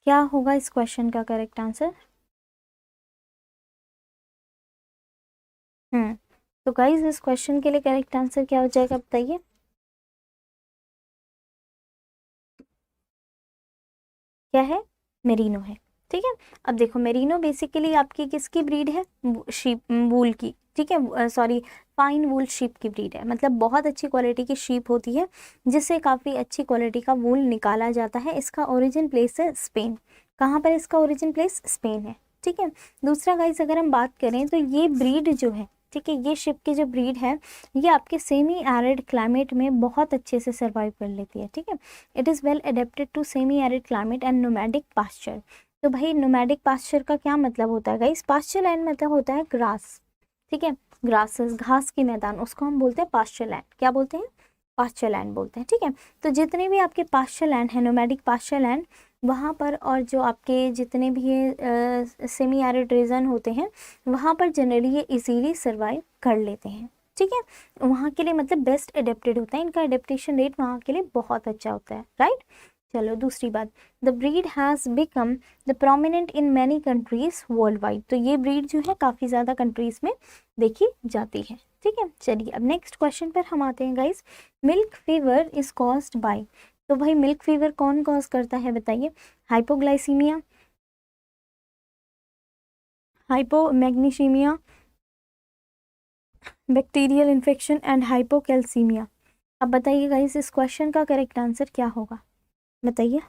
क्या होगा इस क्वेश्चन का करेक्ट आंसर? तो गाइज इस क्वेश्चन के लिए करेक्ट आंसर क्या हो जाएगा, बताइए। क्या है? मेरिनो है। ठीक है, अब देखो मेरिनो बेसिकली आपकी किसकी ब्रीड है, शीप वूल की। ठीक है, सॉरी फाइन वूल शीप की ब्रीड है, मतलब बहुत अच्छी क्वालिटी की शीप होती है जिससे काफ़ी अच्छी क्वालिटी का वूल निकाला जाता है। इसका ओरिजिन प्लेस है स्पेन। कहाँ पर इसका ओरिजिन प्लेस? स्पेन है। ठीक है, दूसरा गाइस अगर हम बात करें तो ये ब्रीड जो है, ठीक है, ये शिप की जो ब्रीड है ये आपके सेमी एरिड क्लाइमेट में बहुत अच्छे से सर्वाइव कर लेती है। ठीक है, it is well adapted to semi arid climate and nomadic pasture. तो भाई नोमैडिक पास्चर का क्या मतलब होता है गाइस? पास्चर लैंड मतलब होता है ग्रास। ठीक है, ग्रासेस, घास के मैदान, उसको हम बोलते हैं पास्चर लैंड। क्या बोलते हैं? पास्चर लैंड बोलते हैं। ठीक है, तो जितने भी आपके पास्चर लैंड है, नोमैडिक पास्चर लैंड, वहाँ पर और जो आपके जितने भी ये सेमी एरिड रीजन होते हैं वहाँ पर जनरली ये इजीली सर्वाइव कर लेते हैं। ठीक है, वहाँ के लिए मतलब बेस्ट एडेप्टेड होता है, इनका एडेप्टेशन रेट वहाँ के लिए बहुत अच्छा होता है। राइट, चलो दूसरी बात, the breed has become the prominent in many countries world wide. तो ये ब्रीड जो है काफ़ी ज़्यादा कंट्रीज में देखी जाती है। ठीक है, चलिए अब नेक्स्ट क्वेश्चन पर हम आते हैं guys. Milk fever is caused by. तो भाई मिल्क फीवर कौन कॉज करता है, बताइए। Hypoglycaemia, hypomagnesaemia, bacterial infection and hypocalcaemia. अब बताइए गाइस इस क्वेश्चन का करेक्ट आंसर क्या होगा, बताइए।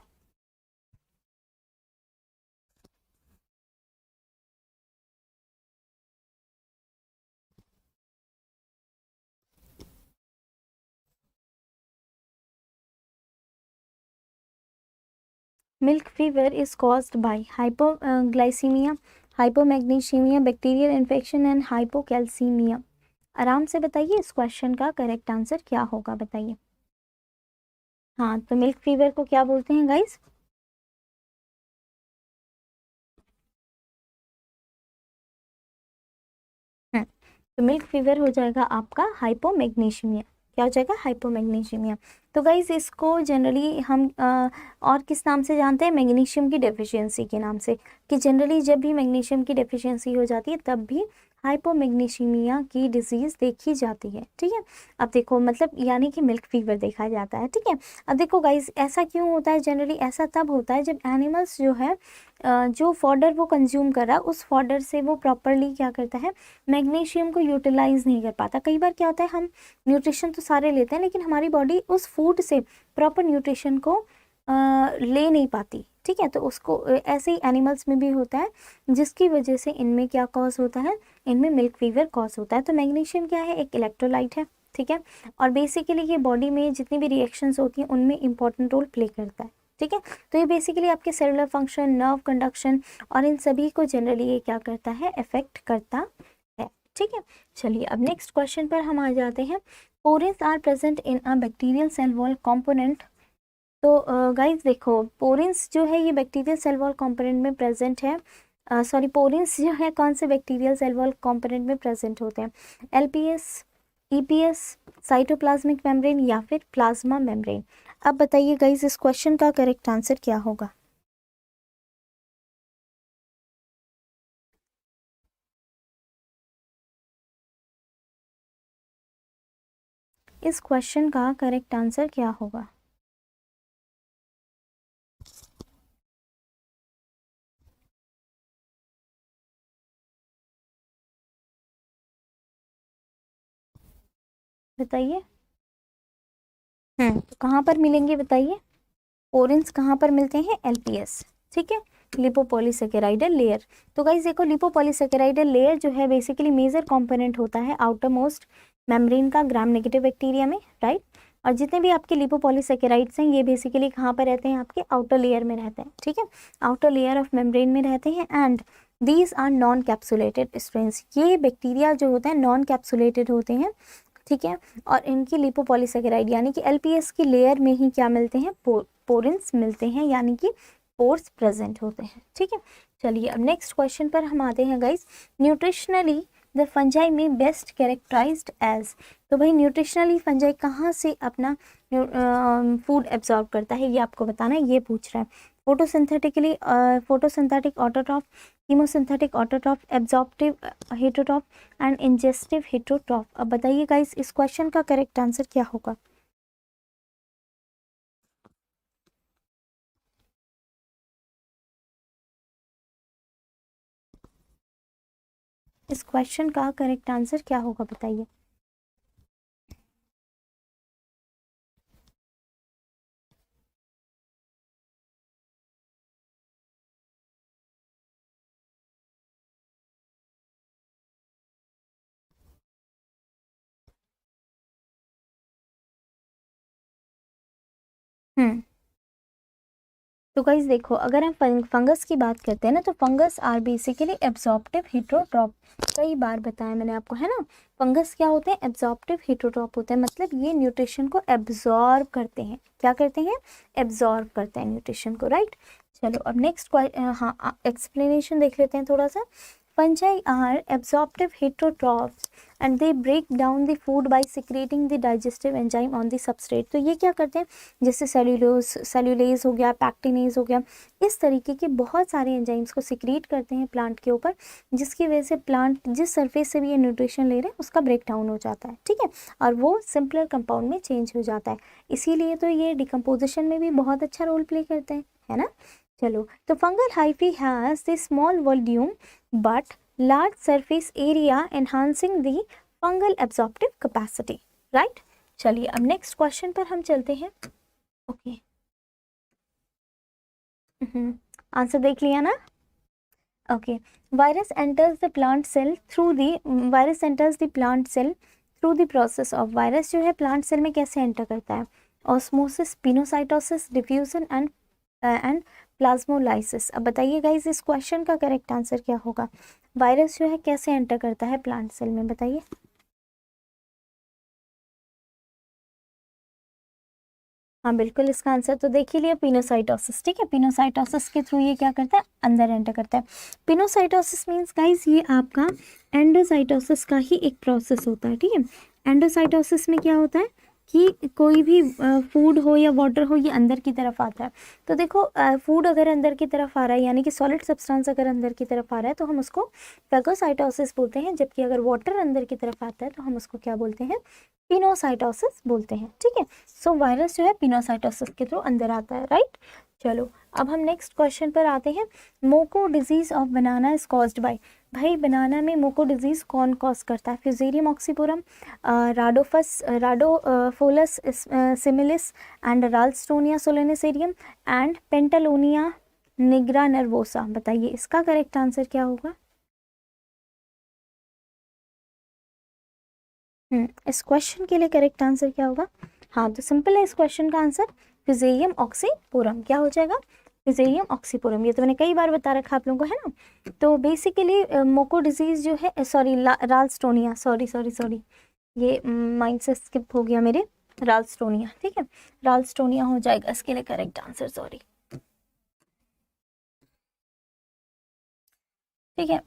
Milk fever is caused by hypoglycaemia, hypomagnesaemia, bacterial infection and hypocalcaemia. आराम से बताइए इस क्वेश्चन का करेक्ट आंसर क्या होगा, बताइए। हाँ, तो मिल्क फीवर को क्या बोलते हैं गाइस? तो मिल्क फीवर हो जाएगा आपका हाइपोमैग्नीशियमिया। क्या हो जाएगा? हाइपोमैग्नीशियमिया। तो गाइज इसको जनरली हम और किस नाम से जानते हैं? मैग्नीशियम की डेफिशिएंसी के नाम से, कि जनरली जब भी मैग्नीशियम की डेफिशिएंसी हो जाती है तब भी हाइपोमैग्नीशियमिया की डिजीज़ देखी जाती है। ठीक है, अब देखो मतलब यानी कि मिल्क फीवर देखा जाता है। ठीक है, अब देखो गाइज ऐसा क्यों होता है? जनरली ऐसा तब होता है जब एनिमल्स जो है जो फॉडर वो कंज्यूम कर रहा है उस फॉडर से वो प्रॉपरली क्या करता है, मैग्नीशियम को यूटिलाइज नहीं कर पाता। कई बार क्या होता है, हम न्यूट्रिशन तो सारे लेते हैं लेकिन हमारी बॉडी उस फूड से प्रॉपर न्यूट्रिशन को ले नहीं पाती। ठीक है, तो उसको ऐसे ही एनिमल्स में भी होता है जिसकी वजह से इनमें क्या कॉज होता है, इनमें मिल्क फीवर कॉज होता है। तो मैग्नीशियम क्या है? एक इलेक्ट्रोलाइट है। ठीक है, और बेसिकली ये बॉडी में जितनी भी रिएक्शंस होती हैं उनमें इंपॉर्टेंट रोल प्ले करता है। ठीक है, तो ये बेसिकली आपके सेलुलर फंक्शन, नर्व कंडक्शन और इन सभी को जनरली ये क्या करता है, इफेक्ट करता है। ठीक है, चलिए अब नेक्स्ट क्वेश्चन पर हम आ जाते हैं। Porins are present in a bacterial cell wall component. तो गाइस देखो पोरेंस जो है ये बैक्टीरियल सेल वॉल कंपोनेंट में प्रेजेंट है। सॉरी पोरेंस जो है कौन से बैक्टीरियल सेल वॉल कंपोनेंट में प्रेजेंट होते हैं? एलपीएस, ईपीएस, साइटोप्लाज्मिक मेम्ब्रेन या फिर प्लाज्मा मेम्ब्रेन। अब बताइए गाइस इस क्वेश्चन का करेक्ट आंसर क्या होगा? इस क्वेश्चन का करेक्ट आंसर क्या होगा? बताइए। तो कहाँ पर मिलेंगे बताइए? पोरेंस कहाँ पर मिलते हैं? एलपीएस, ठीक है, लिपोपॉलीसेकेराइडल लेयर। तो गाइस देखो लिपोपॉलीसेकेराइडल लेयर जो है बेसिकली मेजर कंपोनेंट होता है आउटर मोस्ट मेम्ब्रेन का ग्राम नेगेटिव बैक्टीरिया में, राइट। और जितने भी आपके लिपोपॉलीसेकेराइड्स हैं ये बेसिकली कहाँ पर रहते हैं? आपके आउटर लेयर में रहते हैं, ठीक है, आउटर लेयर ऑफ मेम्ब्रेन में रहते हैं। And these are non capsulated strains, ये बैक्टीरिया जो होते हैं नॉन कैप्सुलेटेड होते हैं, ठीक है। और इनकी लिपोपॉलीसेकेराइड यानी कि एलपीएस की लेयर में ही क्या मिलते हैं? पोरेंस मिलते हैं, यानी कि पोर्स प्रेजेंट होते हैं, ठीक है। चलिए अब नेक्स्ट क्वेश्चन पर हम आते हैं गाइस। न्यूट्रिशनली द फंजाई में बेस्ट कैरेक्टराइज्ड एज, तो भाई न्यूट्रिशनली फंजाई कहाँ से अपना फूड एब्जॉर्ब करता है ये आपको बताना है, ये पूछ रहा है। Photosynthetically photosynthetic autotroph, chemosynthetic autotroph, absorptive heterotroph and ingestive heterotroph. अब बताइए गाइस इस क्वेश्चन का करेक्ट आंसर क्या होगा? इस क्वेश्चन का करेक्ट आंसर क्या होगा बताइए? हम्म तो गाइस देखो अगर हम फंगस की बात करते हैं ना, तो फंगस आर बेसिकली एब्जॉर्प्टिव हेटरोट्रॉप। कई बार बताया मैंने आपको, है ना। फंगस क्या होते हैं? एब्जॉर्प्टिव हेटरोट्रॉप होते हैं, मतलब ये न्यूट्रिशन को एब्जॉर्ब करते हैं। क्या करते हैं? एब्जॉर्ब करते हैं न्यूट्रिशन को, राइट। चलो अब नेक्स्ट हाँ एक्सप्लेनेशन देख लेते हैं थोड़ा सा। Fungi are absorptive heterotrophs and they break down the food by secreting the digestive enzyme on the substrate। तो ये क्या करते हैं? जैसे सेल्यूलेज हो गया, पैक्टिनेज हो गया, इस तरीके के बहुत सारे एंजाइम्स को सिक्रीट करते हैं प्लांट के ऊपर, जिसकी वजह से प्लांट जिस सरफेस से भी ये न्यूट्रिशन ले रहे हैं उसका ब्रेक डाउन हो जाता है, ठीक है, और वो सिंपलर कंपाउंड में चेंज हो जाता है। इसीलिए तो ये डिकम्पोजिशन में भी बहुत अच्छा रोल प्ले करते हैं, है ना। चलो तो fungal hyphae has the small volume but large surface area enhancing the fungal absorptive capacity, right। चलिए अब नेक्स्ट क्वेश्चन पर हम चलते हैं। ओके आंसर देख लिया ना? Okay virus enters the plant cell through the virus enters the plant cell through the process of, virus जो है प्लांट सेल में कैसे एंटर करता है? Osmosis, pinocytosis, diffusion and plasmolysis. अब बताइए गाइस इस क्वेश्चन का करेक्ट आंसर क्या होगा? वायरस जो है कैसे एंटर करता है प्लांट सेल में, बताइए। हाँ बिल्कुल, इसका आंसर तो देख ही लिया, पिनोसाइटोसिस, ठीक है। पिनोसाइटोसिस के थ्रू ये क्या करता है? अंदर एंटर करता है। पिनोसाइटोसिस मीन्स गाइस ये आपका एंडोसाइटोसिस का ही एक प्रोसेस होता है, ठीक है। एंडोसाइटोसिस में क्या होता है कि कोई भी फूड हो या वाटर हो ये अंदर की तरफ आता है। तो देखो फूड अगर अंदर की तरफ आ रहा है यानी कि सॉलिड सब्सटेंस अगर अंदर की तरफ आ रहा है तो हम उसको फेगोसाइटोसिस बोलते हैं, जबकि अगर वाटर अंदर की तरफ आता है तो हम उसको क्या बोलते हैं? पिनोसाइटोसिस बोलते हैं, ठीक है। सो वायरस जो है पिनोसाइटोसिस के थ्रू अंदर आता है, राइट। चलो अब हम नेक्स्ट क्वेश्चन पर आते हैं। Moko disease of banana is caused by, भाई बनाना में मोको डिजीज कौन कॉज करता है? Fusarium oxysporum, Radopholus similis and Ralstonia solanacearum and Pentalonia nigronervosa. बताइए इसका करेक्ट आंसर क्या होगा? इस क्वेश्चन के लिए करेक्ट आंसर क्या होगा? हाँ तो सिंपल है इस क्वेश्चन का आंसर, फिजेरियम ऑक्सीपोरम। क्या हो जाएगा? फिजेरियम ऑक्सीपोरम। ये तो मैंने कई बार बता रखा आप लोगों को, है ना। तो बेसिकली मोको डिजीज जो है, सॉरी राल्स्टोनिया, सॉरी सॉरी सॉरी, ये माइंड से स्किप हो गया मेरे, राल्स्टोनिया, ठीक है, राल्स्टोनिया हो जाएगा इसके लिए करेक्ट आंसर, सॉरी, ठीक है।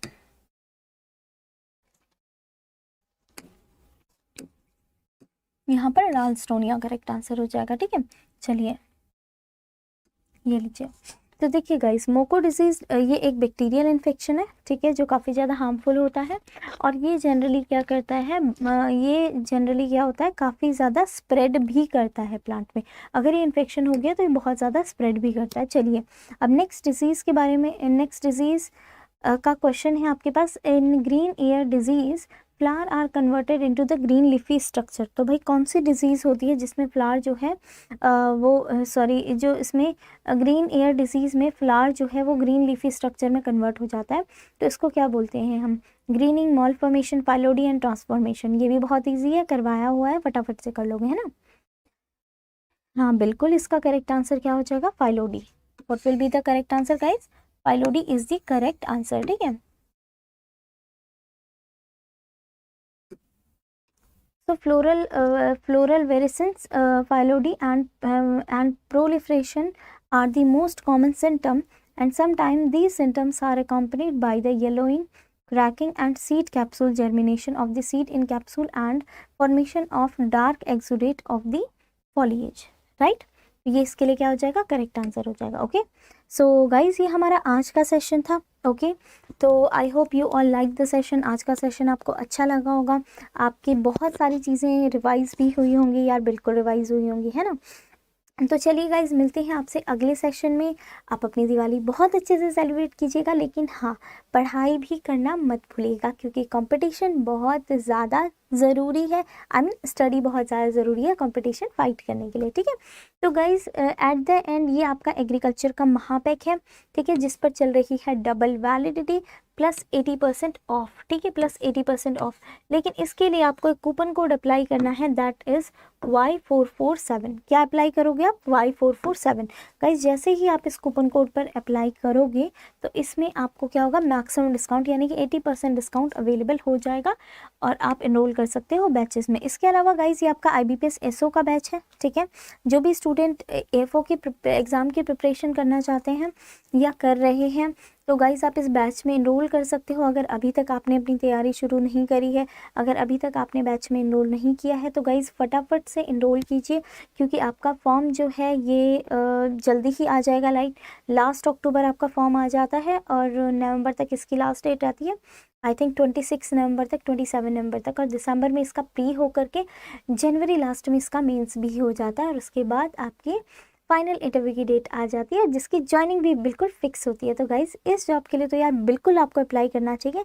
यहाँ पर राल्स्टोनिया करेक्ट आंसर हो जाएगा। ठीक है, चलिए ये लीजिए। तो देखिए गाइस, मोको डिजीज़ ये एक बैक्टीरियल इन्फेक्शन है, ठीक है, जो काफ़ी ज़्यादा हार्मफुल होता है और ये जनरली क्या करता है, ये जनरली क्या होता है, काफ़ी ज़्यादा स्प्रेड भी करता है प्लांट में। अगर ये इन्फेक्शन हो गया तो ये बहुत ज़्यादा स्प्रेड भी करता है। चलिए अब नेक्स्ट डिजीज़ के बारे में, नेक्स्ट डिजीज़ का क्वेश्चन है आपके पास, in green ear disease flower are converted into the green leafy structure. तो भाई कौन सी डिजीज़ होती है जिसमें फ्लावर जो है जो इसमें ग्रीन ईयर डिजीज़ में फ्लावर जो है वो ग्रीन लीफी स्ट्रक्चर में कन्वर्ट हो जाता है, तो इसको क्या बोलते हैं हम? Grinning, mall formation, phyllody and transformation. ये भी बहुत ईजी है, करवाया हुआ है, फटाफट से कर लोगे, है ना? हाँ बिल्कुल, इसका करेक्ट आंसर क्या हो जाएगा? Phyllody. What will be the correct answer guys? Phyllody is the correct answer. ठीक है, so floral virescence, phyllody and proliferation are the most common symptom, and sometimes these symptoms are accompanied by the yellowing, cracking and seed capsule germination of the seed in capsule and formation of dark exudate of the foliage, right? ये इसके लिए क्या हो जाएगा? Correct answer हो जाएगा। Okay, so guys ये हमारा आज का सेशन था। ओके, तो I hope you all like the session. आज का सेशन आपको अच्छा लगा होगा, आपकी बहुत सारी चीज़ें रिवाइज भी हुई होंगी यार, बिल्कुल रिवाइज हुई होंगी, है ना? तो चलिए गाइज, मिलते हैं आपसे अगले सेशन में। आप अपनी दिवाली बहुत अच्छे से सेलिब्रेट कीजिएगा, लेकिन हाँ, पढ़ाई भी करना मत भूलिएगा, क्योंकि कंपटीशन बहुत ज़्यादा ज़रूरी है। आई मीन स्टडी बहुत ज़्यादा ज़रूरी है कंपटीशन फाइट करने के लिए। ठीक है, तो गाइज एट द एंड ये आपका एग्रीकल्चर का महापैक है, ठीक है, जिस पर चल रही है डबल वैलिडिटी प्लस 80% ऑफ। ठीक है, प्लस 80% ऑफ। लेकिन इसके लिए आपको एक कूपन कोड अप्लाई करना है, दैट इज़ Y447। क्या अप्लाई करोगे आप? Y447। गाइज जैसे ही आप इस कूपन कोड पर अप्लाई करोगे तो इसमें आपको क्या होगा? मैक्सिमम डिस्काउंट यानी कि 80% डिस्काउंट अवेलेबल हो जाएगा और आप इनरोल कर सकते हो बैचेस में। इसके अलावा गाइज ये आपका IBPS SO का बैच है। ठीक है, जो भी स्टूडेंट AFO के एग्ज़ाम की प्रिपरेशन करना चाहते हैं या कर रहे हैं, तो गाइज़ आप इस बैच में इनरोल कर सकते हो। अगर अभी तक आपने अपनी तैयारी शुरू नहीं करी है, अगर अभी तक आपने बैच में इनरोल नहीं किया है, तो गाइज़ फटाफट से इनरोल कीजिए, क्योंकि आपका फॉर्म जो है ये जल्दी ही आ जाएगा। लाइक लास्ट अक्टूबर आपका फॉर्म आ जाता है और नवंबर तक इसकी लास्ट डेट आती है, आई थिंक 26 नवंबर तक, 27 नवंबर तक, और दिसंबर में इसका प्री हो करके जनवरी लास्ट में इसका मेंस भी हो जाता है, और उसके बाद आपकी फाइनल इंटरव्यू की डेट आ जाती है, जिसकी ज्वाइनिंग भी बिल्कुल फिक्स होती है। तो गाइज़ इस जॉब के लिए तो यार बिल्कुल आपको अप्लाई करना चाहिए।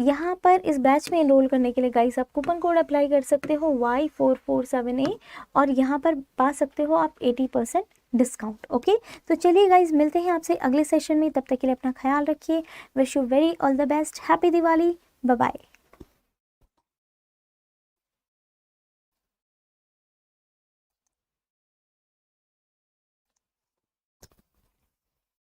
यहाँ पर इस बैच में एनरोल करने के लिए गाइज़ आप कूपन कोड अप्लाई कर सकते हो Y447A, और यहाँ पर पा सकते हो आप 80% डिस्काउंट। ओके, तो चलिए गाइज़ मिलते हैं आपसे अगले सेशन में, तब तक के लिए अपना ख्याल रखिए। Wish you very all the best, happy Diwali, bye bye.